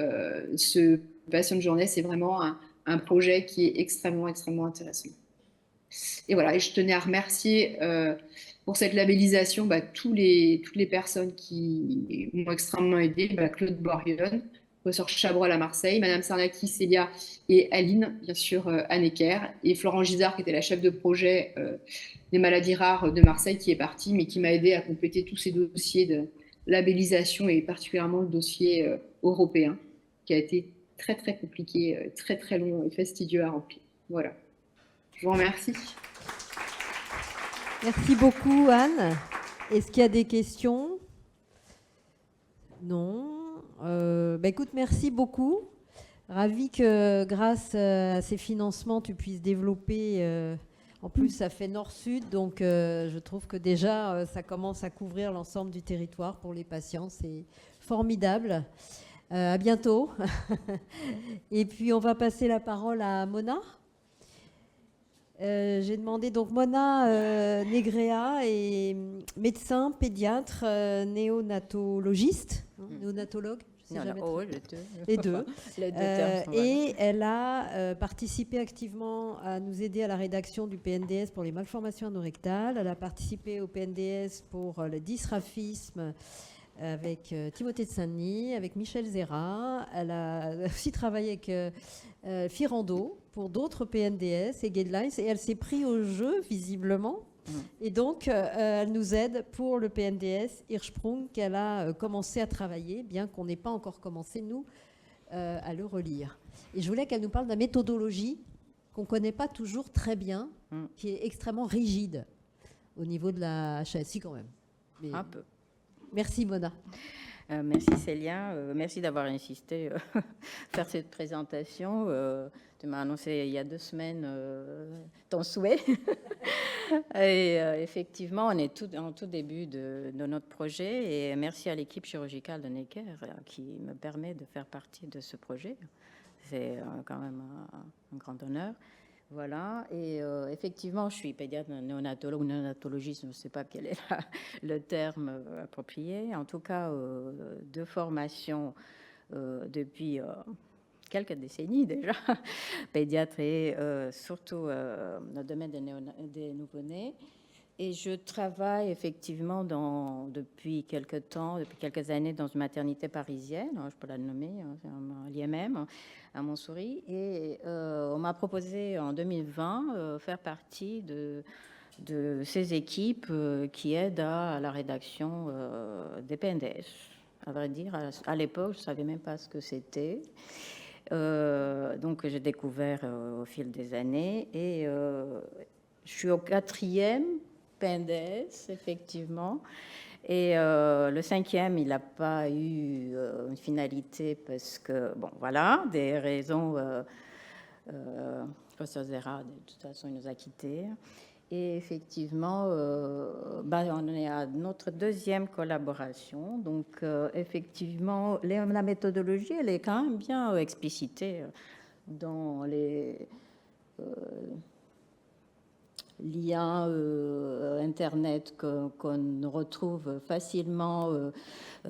ce Passion de journée. C'est vraiment un projet qui est extrêmement, extrêmement intéressant. Et voilà, et je tenais à remercier pour cette labellisation toutes les personnes qui m'ont extrêmement aidé. Claude Borion, professeur Chabrol à Marseille, Madame Sarnaki, Célia et Aline, bien sûr Anne Ecker, et Florent Gisard qui était la chef de projet des maladies rares de Marseille qui est partie, mais qui m'a aidé à compléter tous ces dossiers de labellisation et particulièrement le dossier européen qui a été très très compliqué, très très long et fastidieux à remplir. Voilà. Je vous remercie. Merci beaucoup, Anne. Est-ce qu'il y a des questions? Non. Écoute, merci beaucoup. Ravi que grâce à ces financements, tu puisses développer. En plus, ça fait nord-sud, donc je trouve que déjà, ça commence à couvrir l'ensemble du territoire pour les patients. C'est formidable. À bientôt. Et puis, on va passer la parole à Mona. J'ai demandé, donc Mona Negrea est médecin, pédiatre, néonatologiste, néonatologue, je sais jamais les deux. Et elle a participé activement à nous aider à la rédaction du PNDS pour les malformations anorectales. Elle a participé au PNDS pour le dysraphisme avec Timothée de Saint-Denis, avec Michel Zera. Elle a aussi travaillé avec Firando pour d'autres PNDS et guidelines, et elle s'est pris au jeu visiblement. Et donc elle nous aide pour le PNDS Hirschsprung qu'elle a commencé à travailler, bien qu'on n'ait pas encore commencé nous à le relire. Et je voulais qu'elle nous parle de la méthodologie qu'on ne connaît pas toujours très bien, qui est extrêmement rigide au niveau de la HSI quand même. Mais un peu. Merci Mona. Merci Célia, merci d'avoir insisté faire cette présentation. Tu m'as annoncé il y a 2 semaines ton souhait. Et effectivement, on est en tout début de notre projet, et merci à l'équipe chirurgicale de Necker qui me permet de faire partie de ce projet. C'est quand même un grand honneur. Voilà, et effectivement, je suis pédiatre néonatologue ou néonatologiste, je ne sais pas quel est le terme approprié. En tout cas, de formation depuis quelques décennies déjà, pédiatre et surtout dans le domaine des nouveau-nés. Et je travaille effectivement depuis quelques années dans une maternité parisienne, je peux la nommer, à l'IMM, à Montsouris. Et on m'a proposé en 2020 faire partie de ces équipes qui aident à la rédaction des PNDS. À vrai dire, à l'époque, je ne savais même pas ce que c'était. Donc j'ai découvert au fil des années, et je suis au 4e PNDS, effectivement. Et le 5e, il n'a pas eu une finalité parce que, bon, voilà, des raisons. Professeur Zera, de toute façon, il nous a quittés. Et effectivement, on est à notre deuxième collaboration. Donc, effectivement, la méthodologie, elle est quand même bien explicitée dans les liens Internet qu'on retrouve facilement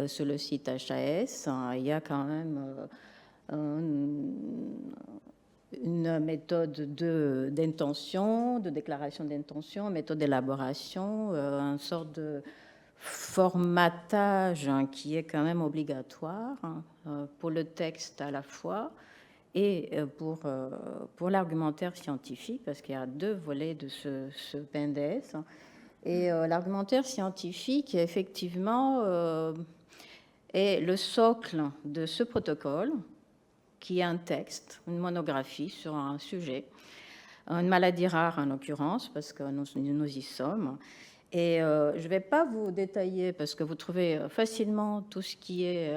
sur le site HAS. Il y a quand même une méthode d'intention, de déclaration d'intention, méthode d'élaboration, une sorte de formatage qui est quand même obligatoire pour le texte à la fois et pour l'argumentaire scientifique, parce qu'il y a deux volets de ce PNDS. Et l'argumentaire scientifique, effectivement, est le socle de ce protocole, qui est un texte, une monographie sur un sujet, une maladie rare en l'occurrence, parce que nous y sommes. Et je ne vais pas vous détailler, parce que vous trouvez facilement tout ce qui est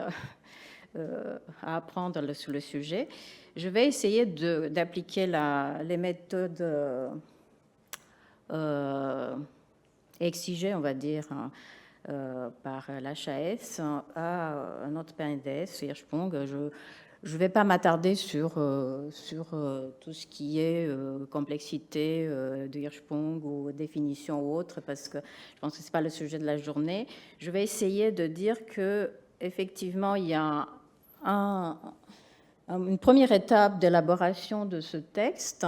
à apprendre sur le sujet. Je vais essayer d'appliquer les méthodes exigées, on va dire, par l'HAS à notre PNDS, Hirschsprung. Je ne vais pas m'attarder sur tout ce qui est complexité de Hirschsprung ou définition ou autre, parce que je pense que ce n'est pas le sujet de la journée. Je vais essayer de dire que effectivement, il y a une première étape d'élaboration de ce texte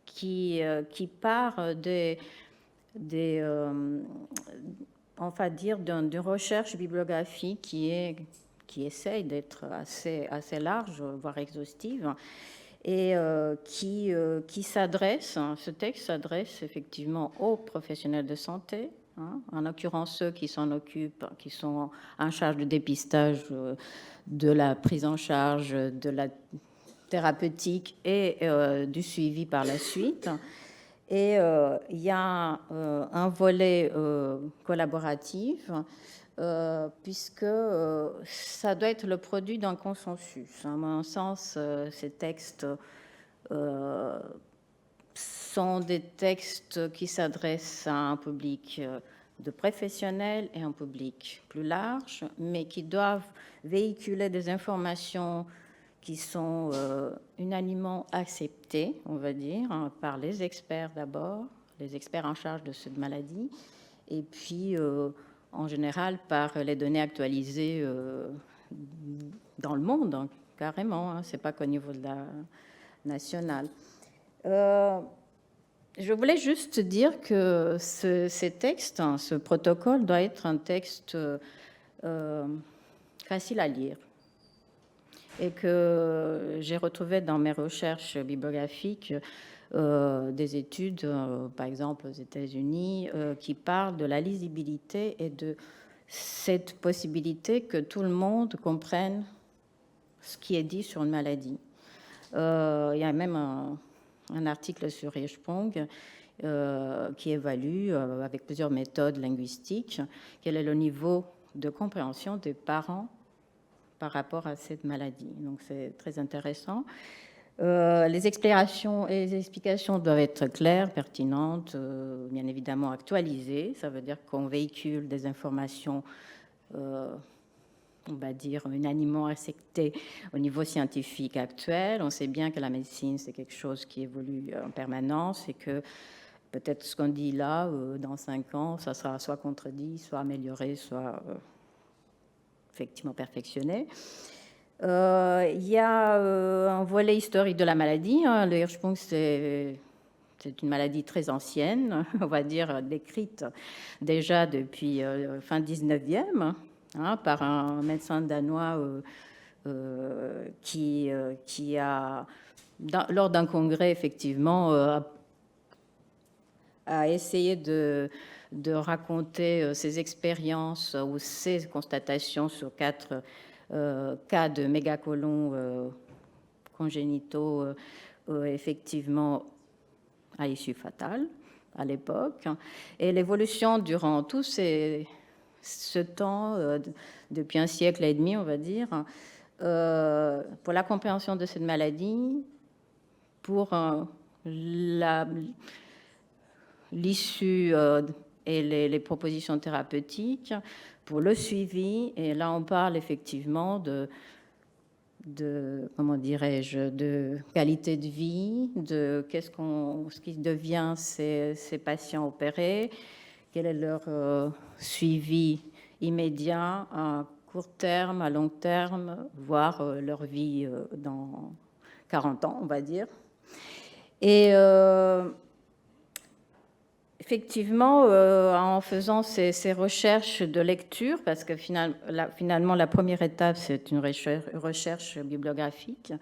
qui part on va dire, d'une recherche bibliographique qui essaye d'être assez large, voire exhaustive, et qui s'adresse, ce texte s'adresse effectivement aux professionnels de santé, en l'occurrence ceux qui s'en occupent, qui sont en charge de dépistage, de la prise en charge, de la thérapeutique et du suivi par la suite. Et il y a un volet collaboratif, puisque ça doit être le produit d'un consensus. À mon sens, ces textes sont des textes qui s'adressent à un public de professionnels et un public plus large, mais qui doivent véhiculer des informations qui sont unanimement acceptées, on va dire, par les experts d'abord, les experts en charge de cette maladie, et puis en général par les données actualisées dans le monde, carrément, c'est pas qu'au niveau de la nationale. Je voulais juste dire que ces textes, ce protocole doit être un texte facile à lire, et que j'ai retrouvé dans mes recherches bibliographiques des études, par exemple aux États-Unis, qui parlent de la lisibilité et de cette possibilité que tout le monde comprenne ce qui est dit sur une maladie. Il y a même un article sur Hirschsprung qui évalue, avec plusieurs méthodes linguistiques, quel est le niveau de compréhension des parents par rapport à cette maladie. Donc c'est très intéressant. Les explications doivent être claires, pertinentes, bien évidemment actualisées. Ça veut dire qu'on véhicule des informations, on va dire, unanimement acceptées au niveau scientifique actuel. On sait bien que la médecine, c'est quelque chose qui évolue en permanence et que peut-être ce qu'on dit là, dans 5 ans, ça sera soit contredit, soit amélioré, soit effectivement perfectionné. Il y a un volet historique de la maladie. Le Hirschsprung, c'est une maladie très ancienne, on va dire décrite déjà depuis fin 19e, par un médecin danois qui a, lors d'un congrès, effectivement, a essayé de raconter ses expériences ou ses constatations sur 4 cas de mégacolons congénitaux, effectivement à issue fatale à l'époque. Et l'évolution durant tout ce temps, depuis un siècle et demi, on va dire, pour la compréhension de cette maladie, pour l'issue et les propositions thérapeutiques, pour le suivi. Et là, on parle effectivement de comment dirais-je, de qualité de vie, de ce qui devient ces patients opérés, quel est leur suivi immédiat à court terme, à long terme, voire leur vie dans 40 ans, on va dire. Et effectivement, en faisant ces recherches de lecture, parce que finalement, la première étape, c'est une recherche bibliographique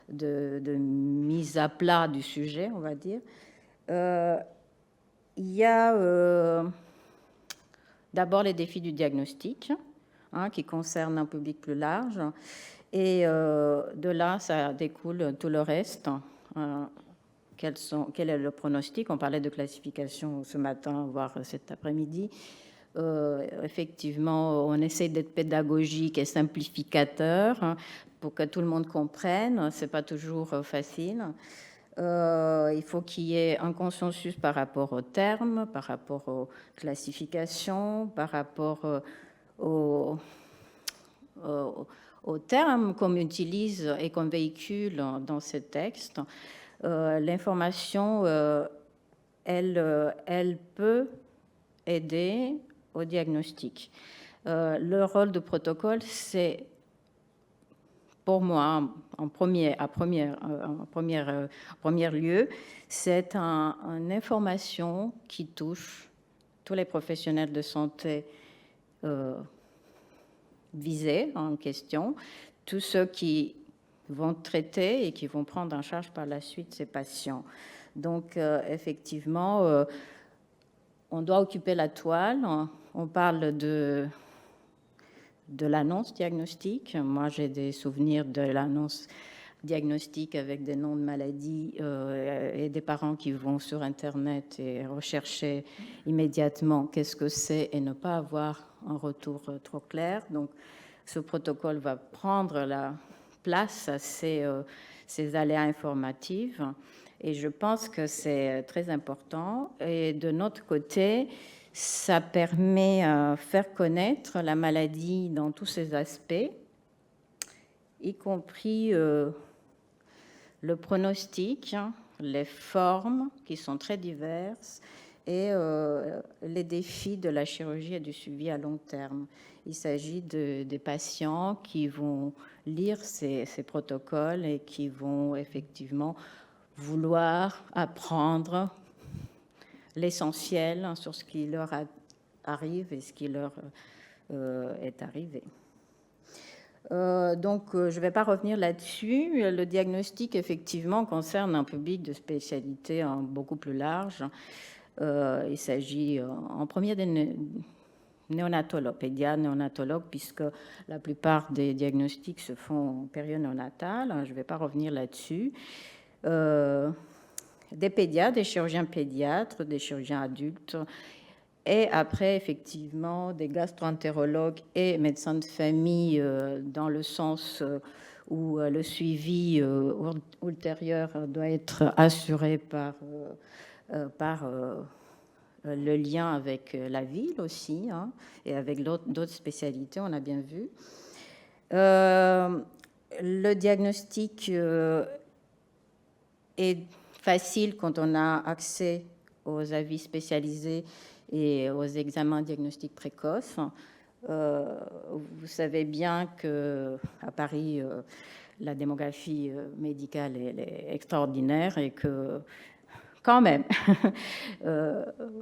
de mise à plat du sujet, on va dire. Il y a d'abord les défis du diagnostic, qui concernent un public plus large. Et de là, ça découle tout le reste. Quel est le pronostic? On parlait de classification ce matin, voire cet après-midi. Effectivement, on essaie d'être pédagogique et simplificateur pour que tout le monde comprenne. Ce n'est pas toujours facile. Il faut qu'il y ait un consensus par rapport aux termes, par rapport aux classifications, par rapport aux termes qu'on utilise et qu'on véhicule dans ces textes. L'information, elle peut aider au diagnostic. Le rôle de protocole, c'est, pour moi, en premier lieu, c'est une information qui touche tous les professionnels de santé visés en question, tous ceux qui vont traiter et qui vont prendre en charge par la suite ces patients. Donc, effectivement, on doit occuper la toile. On parle de l'annonce diagnostique. Moi, j'ai des souvenirs de l'annonce diagnostique avec des noms de maladies et des parents qui vont sur Internet et rechercher immédiatement qu'est-ce que c'est et ne pas avoir un retour trop clair. Donc, ce protocole va prendre la place à ces aléas informatifs. Et je pense que c'est très important. Et de notre côté, ça permet de faire connaître la maladie dans tous ses aspects, y compris le pronostic, les formes qui sont très diverses et les défis de la chirurgie et du suivi à long terme. Il s'agit des patients qui vont lire ces protocoles et qui vont effectivement vouloir apprendre l'essentiel sur ce qui leur arrive et ce qui leur est arrivé. Donc, je ne vais pas revenir là-dessus. Le diagnostic, effectivement, concerne un public de spécialité beaucoup plus large. Il s'agit en premier des néonatologues, pédiatres, néonatologues, puisque la plupart des diagnostics se font en période néonatale. Je ne vais pas revenir là-dessus. Des pédiatres, des chirurgiens pédiatres, des chirurgiens adultes, et après, effectivement, des gastro-entérologues et médecins de famille dans le sens où le suivi ultérieur doit être assuré par le lien avec la ville aussi, et avec d'autres spécialités, on a bien vu. Le diagnostic est facile quand on a accès aux avis spécialisés et aux examens diagnostiques précoces. Vous savez bien qu'à Paris, la démographie médicale est extraordinaire et que, quand même,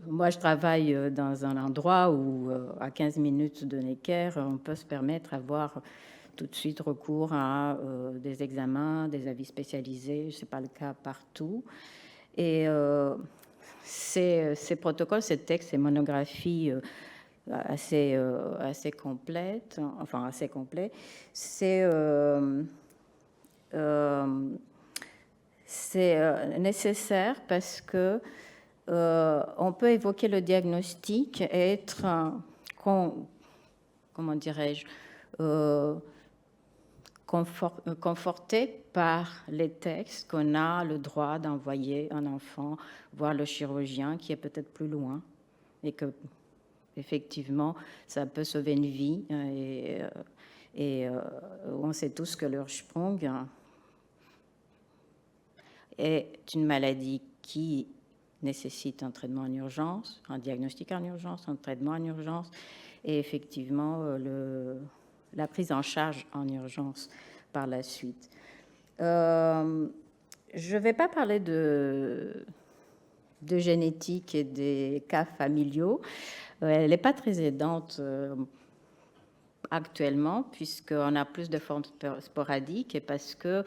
moi je travaille dans un endroit où, à 15 minutes de Necker, on peut se permettre d'avoir tout de suite recours à des examens, des avis spécialisés. Ce n'est pas le cas partout. Et ces protocoles, ces textes, ces monographies assez complètes, enfin assez complets, c'est nécessaire parce que on peut évoquer le diagnostic et être, comment dirais-je, confortés par les textes qu'on a le droit d'envoyer un enfant voir le chirurgien qui est peut-être plus loin et que effectivement ça peut sauver une vie et on sait tous que l'Ursprung est une maladie qui nécessite un traitement en urgence, un diagnostic en urgence, un traitement en urgence et effectivement la prise en charge en urgence par la suite. Je ne vais pas parler de génétique et des cas familiaux. Elle n'est pas très aidante actuellement, puisqu'on a plus de formes sporadiques et parce que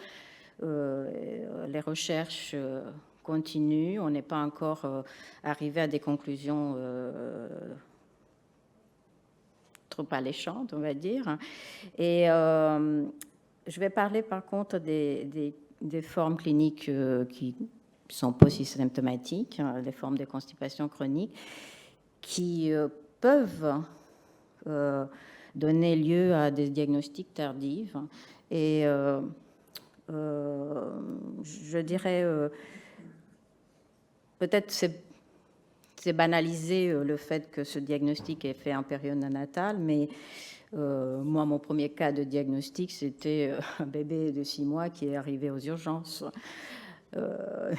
les recherches continuent, on n'est pas encore arrivé à des conclusions trop alléchantes, on va dire. Et je vais parler par contre des formes cliniques qui sont polysymptomatiques, les formes de constipation chronique, qui peuvent donner lieu à des diagnostics tardifs. Et je dirais, peut-être c'est banaliser le fait que ce diagnostic est fait en période néonatale, mais moi, mon premier cas de diagnostic, c'était un bébé de 6 mois qui est arrivé aux urgences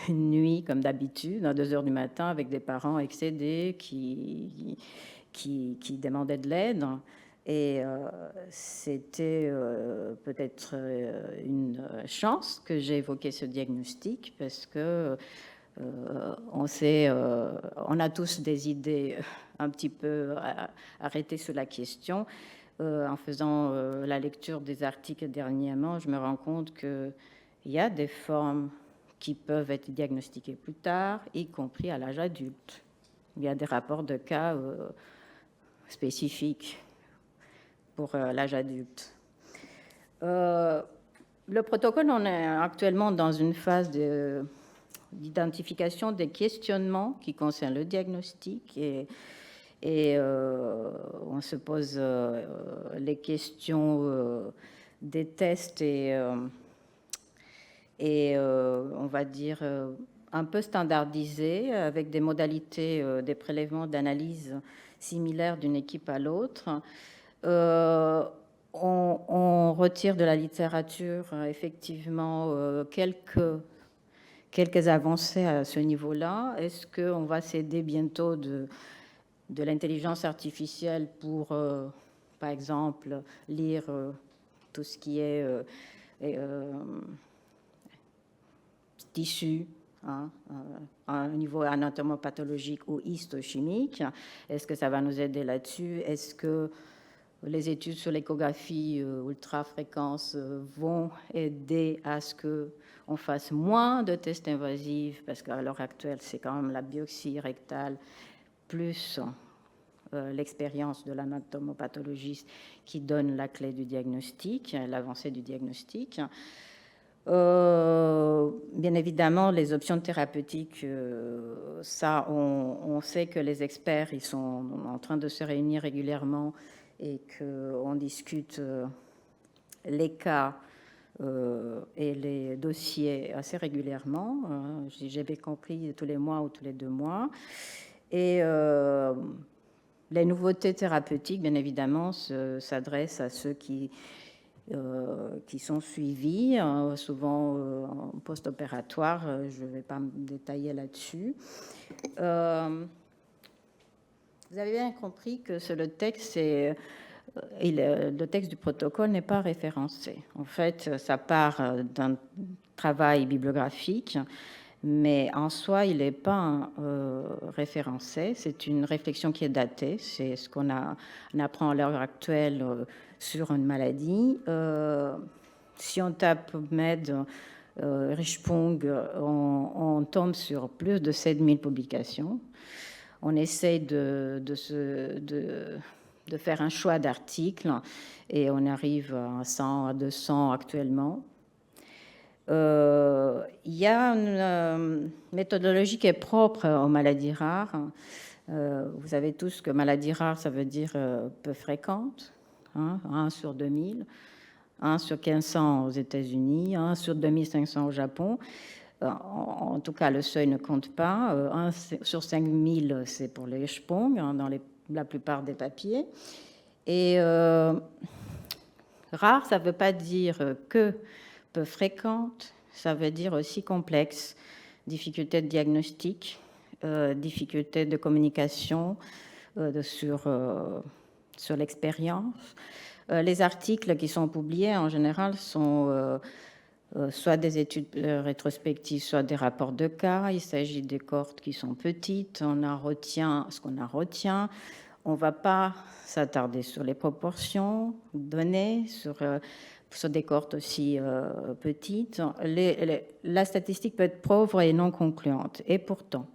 une nuit, comme d'habitude, à 2 heures du matin, avec des parents excédés qui demandaient de l'aide. Et c'était peut-être une chance que j'ai évoqué ce diagnostic, parce que on a tous des idées un petit peu arrêtées sur la question. En faisant la lecture des articles dernièrement, je me rends compte qu'il y a des formes qui peuvent être diagnostiquées plus tard, y compris à l'âge adulte. Il y a des rapports de cas spécifiques pour l'âge adulte. Le protocole, on est actuellement dans une phase d'identification des questionnements qui concernent le diagnostic et on se pose les questions des tests et on va dire un peu standardisées avec des modalités des prélèvements d'analyse similaires d'une équipe à l'autre. On retire de la littérature effectivement quelques avancées à ce niveau-là. Est-ce qu'on va s'aider bientôt de l'intelligence artificielle pour, par exemple, lire tout ce qui est tissu, à un niveau anatomopathologique ou histochimique? Est-ce que ça va nous aider là-dessus? Est-ce que les études sur l'échographie ultra-fréquence vont aider à ce qu'on fasse moins de tests invasifs? Parce qu'à l'heure actuelle, c'est quand même la biopsie rectale plus l'expérience de l'anatomopathologiste qui donne la clé du diagnostic, l'avancée du diagnostic. Bien évidemment, les options thérapeutiques, ça, on sait que les experts, ils sont en train de se réunir régulièrement et qu'on discute les cas et les dossiers assez régulièrement. J'ai bien compris tous les mois ou tous les 2 mois. Et les nouveautés thérapeutiques, bien évidemment, s'adressent à ceux qui sont suivis, souvent en post-opératoire. Je ne vais pas me détailler là-dessus. Vous avez bien compris que le texte, le texte du protocole n'est pas référencé. En fait, ça part d'un travail bibliographique, mais en soi, il n'est pas référencé. C'est une réflexion qui est datée. C'est ce qu'on apprend à l'heure actuelle sur une maladie. Si on tape PubMed, Hirschsprung, on tombe sur plus de 7000 publications. On essaye de faire un choix d'articles et on arrive à 100 à 200 actuellement. Il y a une méthodologie qui est propre aux maladies rares. Vous savez tous que maladie rare, ça veut dire peu fréquente, 1 sur 2000. 1 sur 1500 aux États-Unis, 1 sur 2500 au Japon. En tout cas, le seuil ne compte pas. 1 sur 5000, c'est pour les Hirschsprung, dans la plupart des papiers. Et rare, ça ne veut pas dire que peu fréquente, ça veut dire aussi complexe. Difficultés de diagnostic, difficultés de communication sur l'expérience. Les articles qui sont publiés, en général, sont soit des études rétrospectives, soit des rapports de cas. Il s'agit des cohortes qui sont petites. On en retient ce qu'on en retient. On ne va pas s'attarder sur les proportions données, sur des cohortes aussi petites. La statistique peut être pauvre et non concluante. Et pourtant,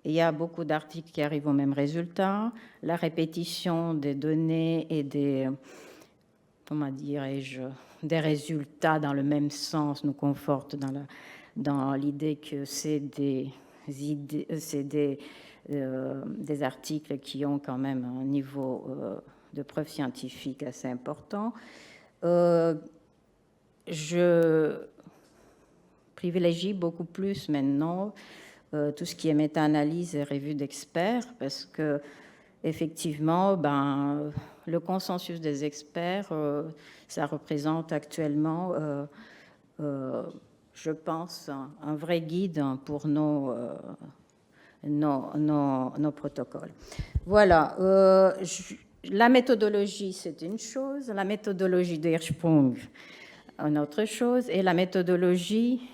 il y a beaucoup d'articles qui arrivent au même résultat. La répétition des données et des résultats dans le même sens nous conforte dans l'idée que c'est des articles qui ont quand même un niveau de preuve scientifique assez important. Je privilégie beaucoup plus maintenant tout ce qui est méta-analyse et revue d'experts, parce que effectivement, le consensus des experts, ça représente actuellement, je pense, un vrai guide pour nos protocoles. Voilà. La méthodologie, c'est une chose. La méthodologie de Hirschsprung, une autre chose. Et la méthodologie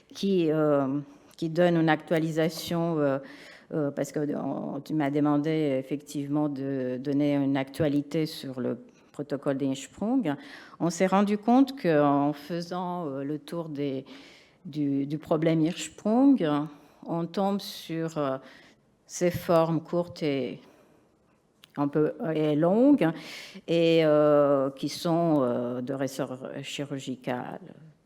qui donne une actualisation, parce que tu m'as demandé effectivement de donner une actualité sur le protocole de Hirschsprung. On s'est rendu compte qu'en faisant le tour du problème Hirschsprung, on tombe sur ces formes courtes et longues, et qui sont de ressort chirurgical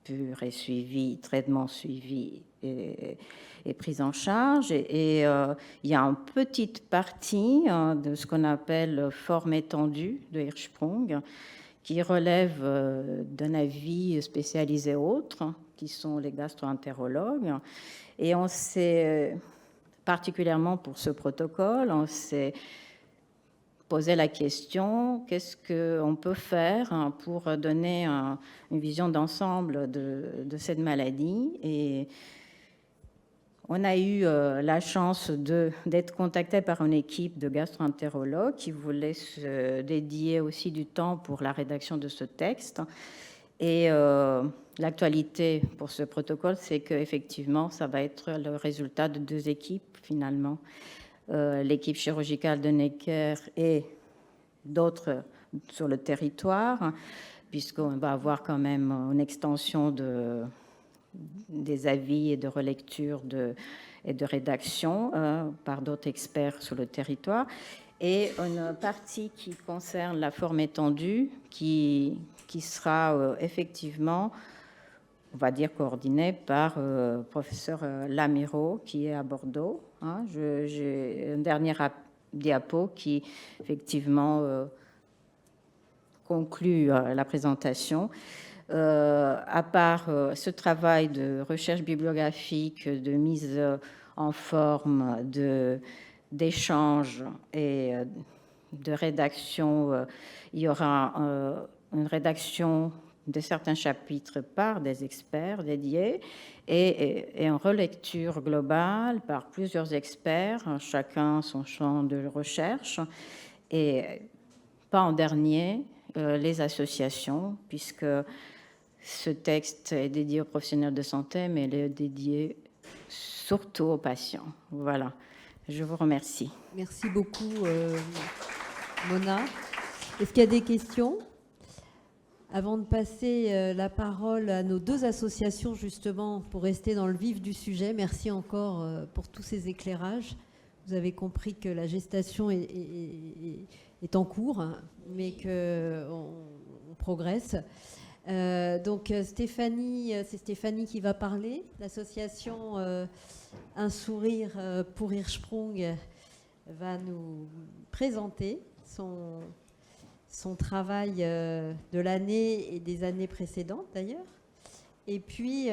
pur et suivi, traitement suivi et prise en charge. Et il y a une petite partie de ce qu'on appelle forme étendue de Hirschsprung, qui relève d'un avis spécialisé autre, qui sont les gastro-entérologues. Et on s'est, particulièrement pour ce protocole, on s'est posé la question, qu'est-ce qu'on peut faire pour donner une vision d'ensemble de cette maladie. Et on a eu la chance d'être contacté par une équipe de gastro-entérologues qui voulait se dédier aussi du temps pour la rédaction de ce texte. Et l'actualité pour ce protocole, c'est qu'effectivement, ça va être le résultat de 2 équipes, finalement. L'équipe chirurgicale de Necker et d'autres sur le territoire, puisqu'on va avoir quand même une extension des avis et de relecture et de rédaction par d'autres experts sur le territoire, et une partie qui concerne la forme étendue, qui sera effectivement, on va dire, coordonnée par professeur Lamiraud, qui est à Bordeaux. J'ai une dernière diapo qui, effectivement, conclut la présentation. À part ce travail de recherche bibliographique, de mise en forme, d'échange et de rédaction, il y aura une rédaction de certains chapitres par des experts dédiés et une relecture globale par plusieurs experts, chacun son champ de recherche, et pas en dernier, les associations, puisque ce texte est dédié aux professionnels de santé, mais il est dédié surtout aux patients. Voilà, je vous remercie. Merci beaucoup, Mona. Est-ce qu'il y a des questions ? Avant de passer la parole à nos 2 associations, justement, pour rester dans le vif du sujet, merci encore pour tous ces éclairages. Vous avez compris que la gestation est en cours, mais qu'on progresse. Donc Stéphanie, c'est Stéphanie qui va parler. L'association Un sourire pour Hirschsprung va nous présenter son travail de l'année et des années précédentes d'ailleurs. Et puis... du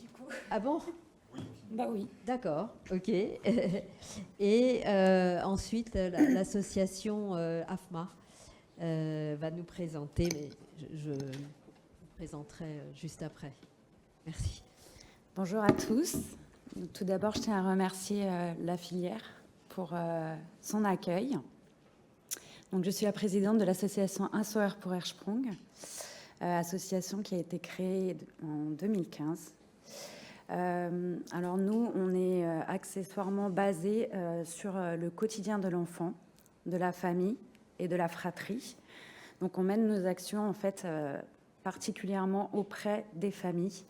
coup. Ah bon? Bah oui. D'accord, ok. Et ensuite, l'association AFMA va nous présenter, mais je vous présenterai juste après. Merci. Bonjour à tous. Tout d'abord, je tiens à remercier la filière pour son accueil. Donc, je suis la présidente de l'association Un Soir pour Ersprung, association qui a été créée en 2015. Alors nous, on est accessoirement basé sur le quotidien de l'enfant, de la famille et de la fratrie. Donc on mène nos actions en fait particulièrement auprès des familles.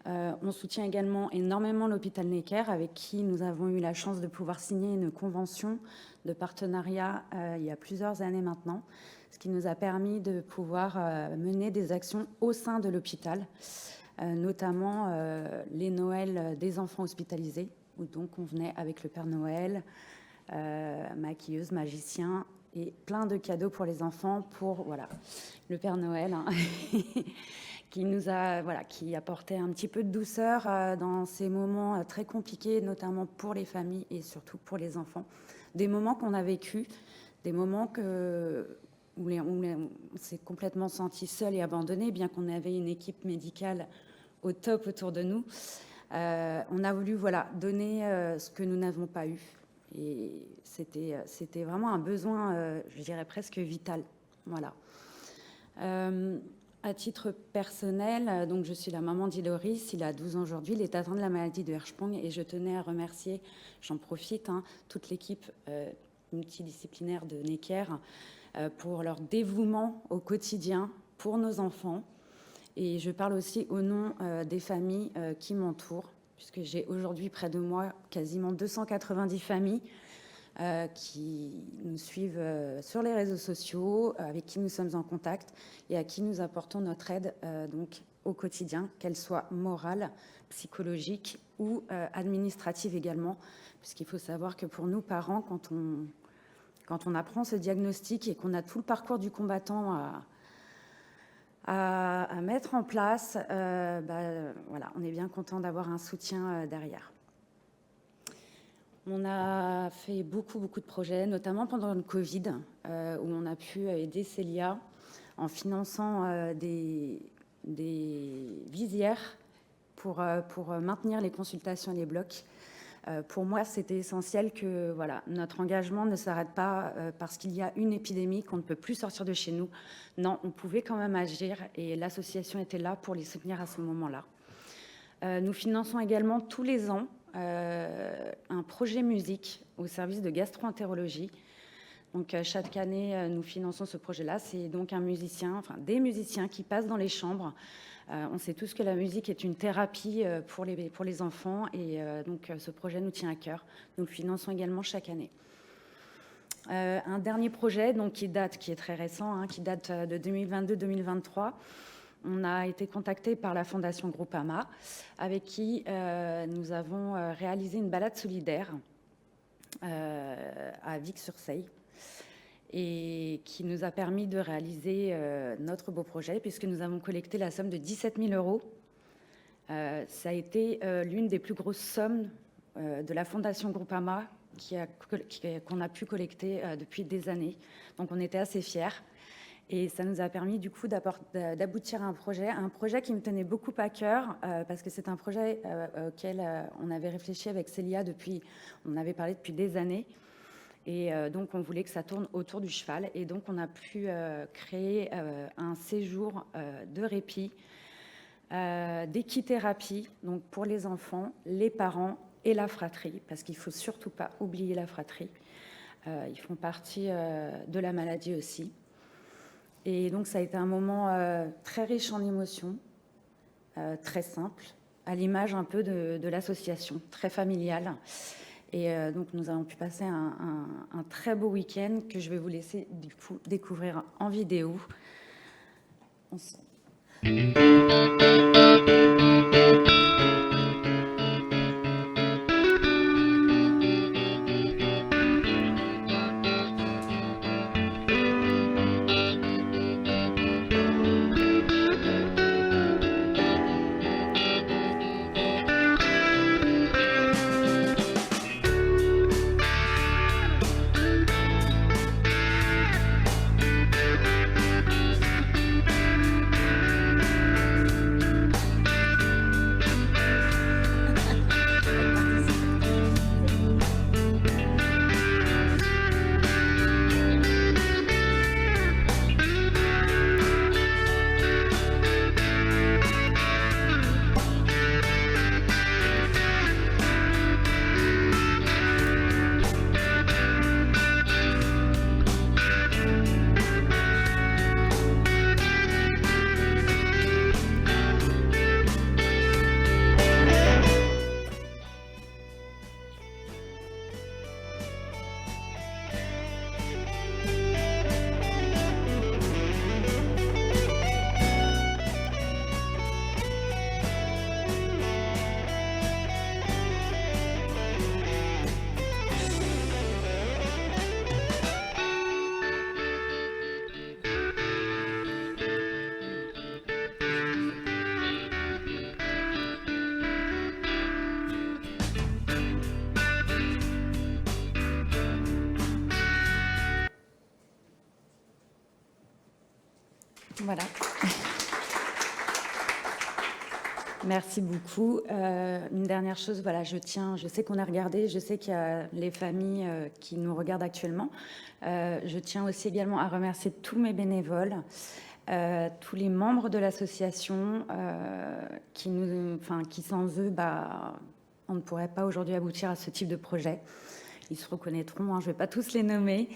On soutient également énormément l'hôpital Necker, avec qui nous avons eu la chance de pouvoir signer une convention de partenariat il y a plusieurs années maintenant, ce qui nous a permis de pouvoir mener des actions au sein de l'hôpital, notamment les Noëls des enfants hospitalisés, où donc on venait avec le Père Noël, maquilleuse, magicien, et plein de cadeaux pour les enfants, pour le Père Noël, hein, qui nous a qui apportait un petit peu de douceur dans ces moments très compliqués, notamment pour les familles et surtout pour les enfants. Des moments qu'on a vécus, des moments où on s'est complètement senti seul et abandonné, bien qu'on avait une équipe médicale au top autour de nous. On a voulu donner ce que nous n'avons pas eu. Et c'était vraiment un besoin, je dirais presque vital. Voilà. À titre personnel, donc je suis la maman d'Iloris, il a 12 ans aujourd'hui, il est atteint de la maladie de Hirschsprung, et je tenais à remercier, j'en profite, toute l'équipe multidisciplinaire de Necker pour leur dévouement au quotidien pour nos enfants. Et je parle aussi au nom des familles qui m'entourent, puisque j'ai aujourd'hui près de moi quasiment 290 familles qui nous suivent sur les réseaux sociaux, avec qui nous sommes en contact et à qui nous apportons notre aide donc au quotidien, qu'elle soit morale, psychologique ou administrative également, puisqu'il faut savoir que pour nous, parents, quand on apprend ce diagnostic et qu'on a tout le parcours du combattant à mettre en place, on est bien content d'avoir un soutien derrière. On a fait beaucoup de projets, notamment pendant le Covid, où on a pu aider Célia en finançant des visières pour maintenir les consultations et les blocs. Pour moi, c'était essentiel que notre engagement ne s'arrête pas parce qu'il y a une épidémie, qu'on ne peut plus sortir de chez nous. Non, on pouvait quand même agir et l'association était là pour les soutenir à ce moment-là. Nous finançons également tous les ans un projet musique au service de gastro-entérologie. Donc chaque année, nous finançons ce projet-là. C'est donc des musiciens qui passent dans les chambres. On sait tous que la musique est une thérapie pour les enfants et donc ce projet nous tient à cœur. Nous le finançons également chaque année. Un dernier projet donc, qui est très récent, qui date de 2022-2023. On a été contacté par la Fondation Groupama, avec qui nous avons réalisé une balade solidaire à Vic-sur-Seille, et qui nous a permis de réaliser notre beau projet, puisque nous avons collecté la somme de 17 000 €. Ça a été l'une des plus grosses sommes de la Fondation Groupama qu'on a pu collecter depuis des années. Donc on était assez fiers. Et ça nous a permis du coup d'aboutir à un projet qui me tenait beaucoup à cœur, parce que c'est un projet auquel on avait réfléchi avec Célia on avait parlé depuis des années. Et donc, on voulait que ça tourne autour du cheval. Et donc, on a pu créer un séjour de répit, d'équithérapie, donc pour les enfants, les parents et la fratrie, parce qu'il ne faut surtout pas oublier la fratrie. Ils font partie de la maladie aussi. Et donc, ça a été un moment très riche en émotions, très simple, à l'image un peu de l'association, très familiale. Et donc, nous avons pu passer un très beau week-end que je vais vous laisser du coup découvrir en vidéo. Voilà. Merci beaucoup. Une dernière chose, voilà, je sais qu'on a regardé, je sais qu'il y a les familles qui nous regardent actuellement. Je tiens aussi également à remercier tous mes bénévoles, tous les membres de l'association qui sans eux, on ne pourrait pas aujourd'hui aboutir à ce type de projet. Ils se reconnaîtront, hein, je ne vais pas tous les nommer.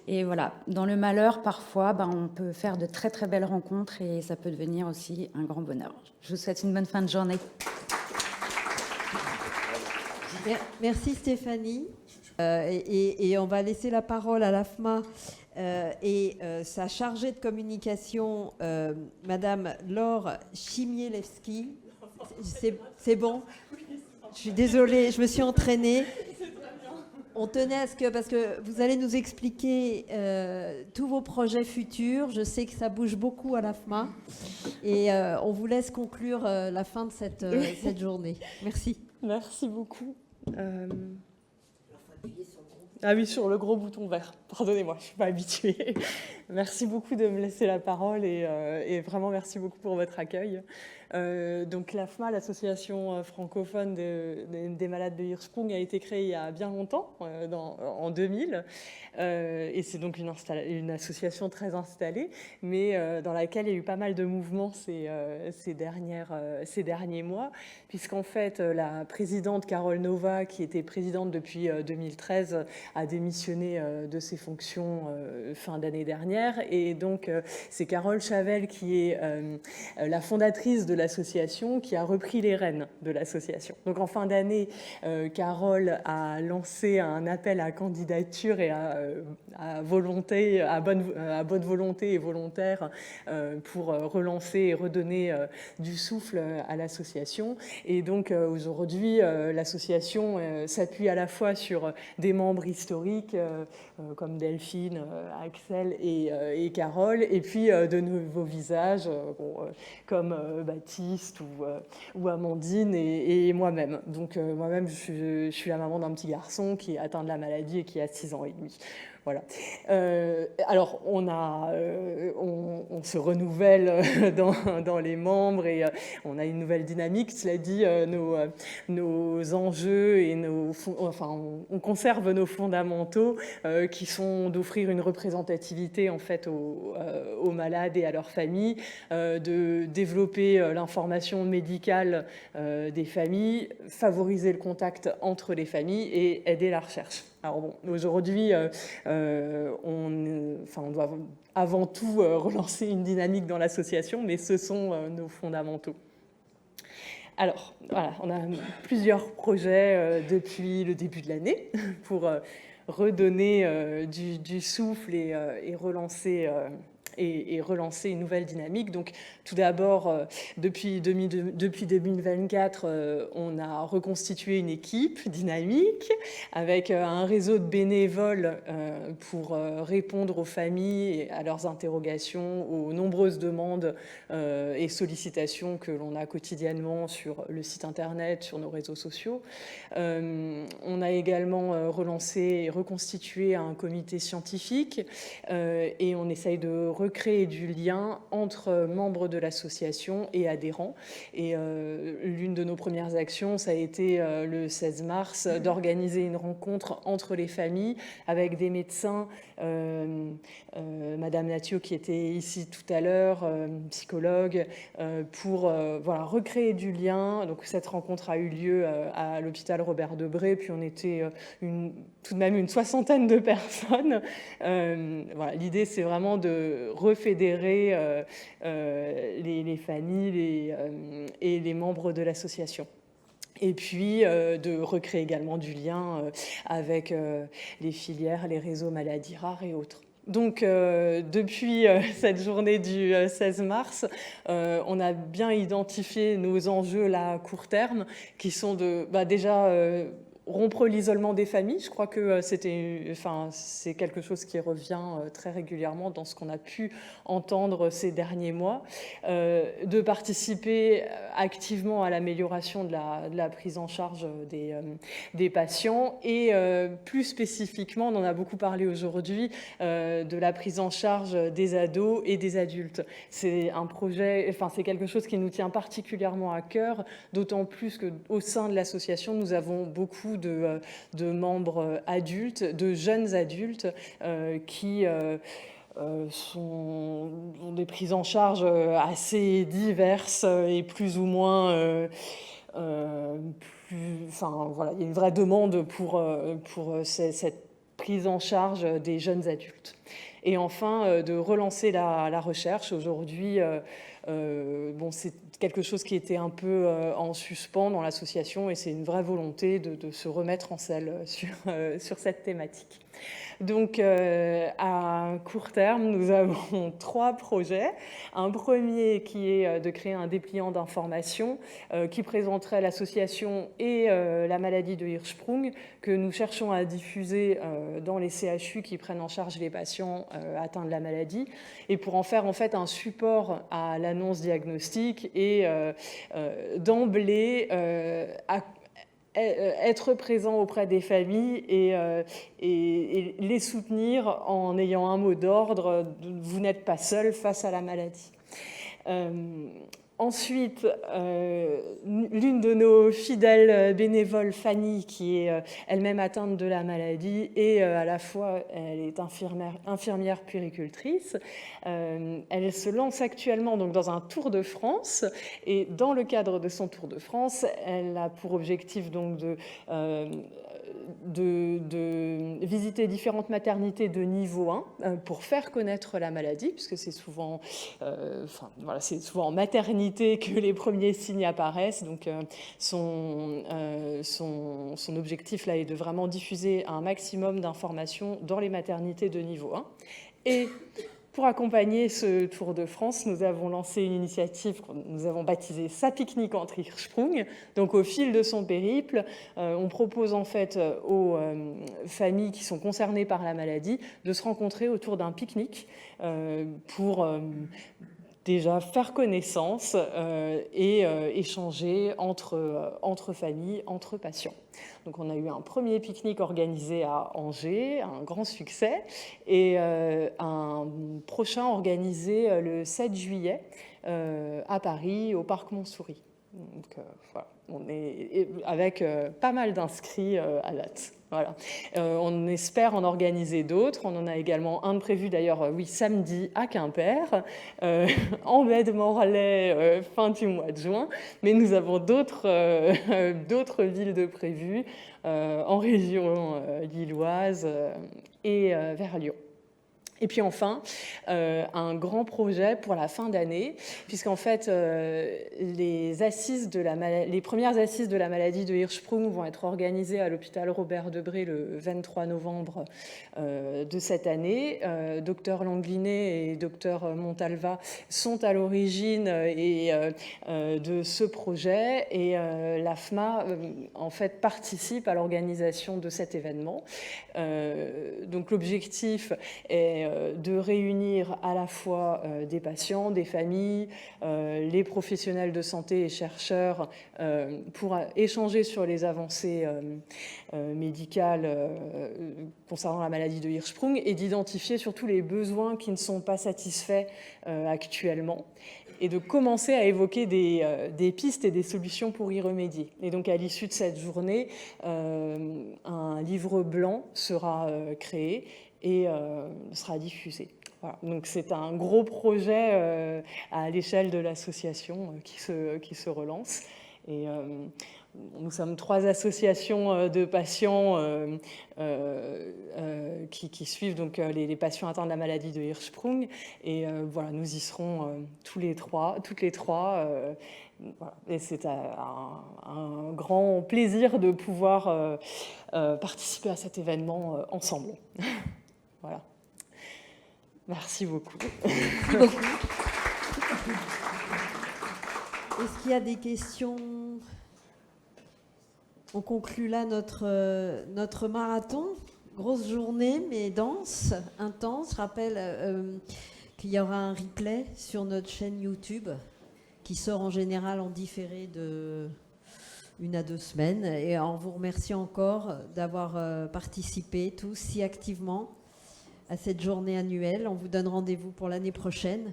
Et voilà, dans le malheur, parfois, on peut faire de très très belles rencontres et ça peut devenir aussi un grand bonheur. Je vous souhaite une bonne fin de journée. Merci Stéphanie. Et on va laisser la parole à l'AFMA et sa chargée de communication, Madame Laure Chimielewski. C'est bon? Je suis désolée, je me suis entraînée. On tenait à ce que, parce que vous allez nous expliquer tous vos projets futurs. Je sais que ça bouge beaucoup à l'AFMA. Et on vous laisse conclure la fin de cette journée. Merci. Merci beaucoup. Ah oui, sur le gros bouton vert. Pardonnez-moi, je ne suis pas habituée. Merci beaucoup de me laisser la parole et vraiment merci beaucoup pour votre accueil. Donc l'AFMA, l'association francophone des malades de Hirschsprung, a été créée il y a bien longtemps, en 2000. Et c'est donc une association très installée, mais dans laquelle il y a eu pas mal de mouvements ces derniers mois, puisqu'en fait la présidente Carole Nova, qui était présidente depuis 2013, a démissionné de ses fonctions fin d'année dernière. Et donc c'est Carole Chavel qui est la fondatrice de l'association, qui a repris les rênes de l'association. Donc en fin d'année, Carole a lancé un appel à candidature et à bonne volonté et volontaire pour relancer et redonner du souffle à l'association. Et donc aujourd'hui, l'association s'appuie à la fois sur des membres historiques comme Delphine, Axel et Carole, et puis de nouveaux visages comme Baptiste ou Amandine et moi-même. Donc moi-même, je suis la maman d'un petit garçon qui est atteint de la maladie et qui a 6 ans et demi. Voilà. Alors, on se renouvelle dans les membres et on a une nouvelle dynamique. Cela dit, nos enjeux et on conserve nos fondamentaux qui sont d'offrir une représentativité en fait aux malades et à leurs familles, de développer l'information médicale des familles, favoriser le contact entre les familles et aider la recherche. Alors bon, aujourd'hui, on doit avant tout relancer une dynamique dans l'association, mais ce sont nos fondamentaux. Alors, voilà, on a plusieurs projets depuis le début de l'année pour redonner du souffle et relancer une nouvelle dynamique. Donc, tout d'abord, depuis 2024, on a reconstitué une équipe dynamique avec un réseau de bénévoles pour répondre aux familles et à leurs interrogations, aux nombreuses demandes et sollicitations que l'on a quotidiennement sur le site internet, sur nos réseaux sociaux. On a également relancé et reconstitué un comité scientifique et on essaye de recréer du lien entre membres de l'association et adhérents. Et l'une de nos premières actions, ça a été le 16 mars, d'organiser une rencontre entre les familles avec des médecins, Madame Natio qui était ici tout à l'heure, psychologue, pour recréer du lien. Donc cette rencontre a eu lieu à l'hôpital Robert Debré, puis on était tout de même une 60aine de personnes. L'idée, c'est vraiment de refédérer les familles et les membres de l'association. Et puis de recréer également du lien avec les filières, les réseaux maladies rares et autres. Donc, depuis cette journée du 16 mars, on a bien identifié nos enjeux là, à court terme, qui sont déjà rompre l'isolement des familles. Je crois que c'est quelque chose qui revient très régulièrement dans ce qu'on a pu entendre ces derniers mois, de participer activement à l'amélioration de la prise en charge des patients et plus spécifiquement, on en a beaucoup parlé aujourd'hui, de la prise en charge des ados et des adultes. C'est un projet, c'est quelque chose qui nous tient particulièrement à cœur, d'autant plus qu'au sein de l'association, nous avons beaucoup de membres adultes, de jeunes adultes qui ont des prises en charge assez diverses et plus ou moins... il y a une vraie demande pour cette prise en charge des jeunes adultes. Et enfin, de relancer la recherche. Aujourd'hui, c'est quelque chose qui était un peu en suspens dans l'association et c'est une vraie volonté de se remettre en selle sur cette thématique. Donc, à court terme, nous avons 3 projets. Un premier qui est de créer un dépliant d'information qui présenterait l'association et la maladie de Hirschsprung, que nous cherchons à diffuser dans les CHU qui prennent en charge les patients atteints de la maladie, et pour en faire en fait un support à l'annonce diagnostique et d'emblée être présent auprès des familles et les soutenir en ayant un mot d'ordre, vous n'êtes pas seul face à la maladie. Ensuite, l'une de nos fidèles bénévoles, Fanny, qui est elle-même atteinte de la maladie et à la fois elle est infirmière puéricultrice, elle se lance actuellement donc dans un Tour de France et dans le cadre de son Tour de France, elle a pour objectif donc de visiter différentes maternités de niveau 1 pour faire connaître la maladie, puisque c'est souvent, c'est souvent en maternité que les premiers signes apparaissent. Donc, son objectif là est de vraiment diffuser un maximum d'informations dans les maternités de niveau 1. Et pour accompagner ce Tour de France, nous avons lancé une initiative que nous avons baptisée Sa pique-nique entre Hirschsprung. Donc, au fil de son périple, on propose en fait aux familles qui sont concernées par la maladie de se rencontrer autour d'un pique-nique pour déjà faire connaissance et échanger entre familles, entre patients. Donc on a eu un premier pique-nique organisé à Angers, un grand succès, et un prochain organisé le 7 juillet à Paris, au Parc Montsouris. Donc voilà, on est avec pas mal d'inscrits à date. Voilà. On espère en organiser d'autres. On en a également un de prévu d'ailleurs, samedi à Quimper, en baie de Morlaix, fin du mois de juin. Mais nous avons d'autres villes de prévues en région lilloise et vers Lyon. Et puis enfin, un grand projet pour la fin d'année, puisqu'en fait, les premières assises de la maladie de Hirschsprung vont être organisées à l'hôpital Robert Debré le 23 novembre de cette année. Dr Langlinet et Dr Montalva sont à l'origine de ce projet et l'AFMA en fait participe à l'organisation de cet événement. Donc l'objectif est de réunir à la fois des patients, des familles, les professionnels de santé et chercheurs pour échanger sur les avancées médicales concernant la maladie de Hirschsprung et d'identifier surtout les besoins qui ne sont pas satisfaits actuellement et de commencer à évoquer des pistes et des solutions pour y remédier. Et donc à l'issue de cette journée, un livre blanc sera créé et sera diffusé. Voilà. Donc c'est un gros projet à l'échelle de l'association qui se relance. Et nous sommes 3 associations de patients qui suivent donc les patients atteints de la maladie de Hirschsprung. Et voilà, nous y serons toutes les trois. Voilà. Et c'est un grand plaisir de pouvoir participer à cet événement ensemble. Voilà. Merci beaucoup. Merci beaucoup. Est-ce qu'il y a des questions ? On conclut là notre marathon. Grosse journée, mais dense, intense. Je rappelle qu'il y aura un replay sur notre chaîne YouTube qui sort en général en différé de 1 à 2 semaines. Et on vous remercie encore d'avoir participé tous si activement à cette journée annuelle. On vous donne rendez-vous pour l'année prochaine,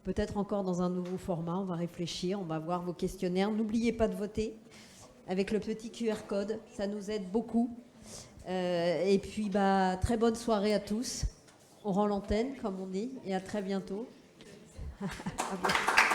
peut-être encore dans un nouveau format. On va réfléchir, on va voir vos questionnaires. N'oubliez pas de voter avec le petit QR code, ça nous aide beaucoup. Et puis, très bonne soirée à tous. On rend l'antenne, comme on dit, et à très bientôt. À bientôt.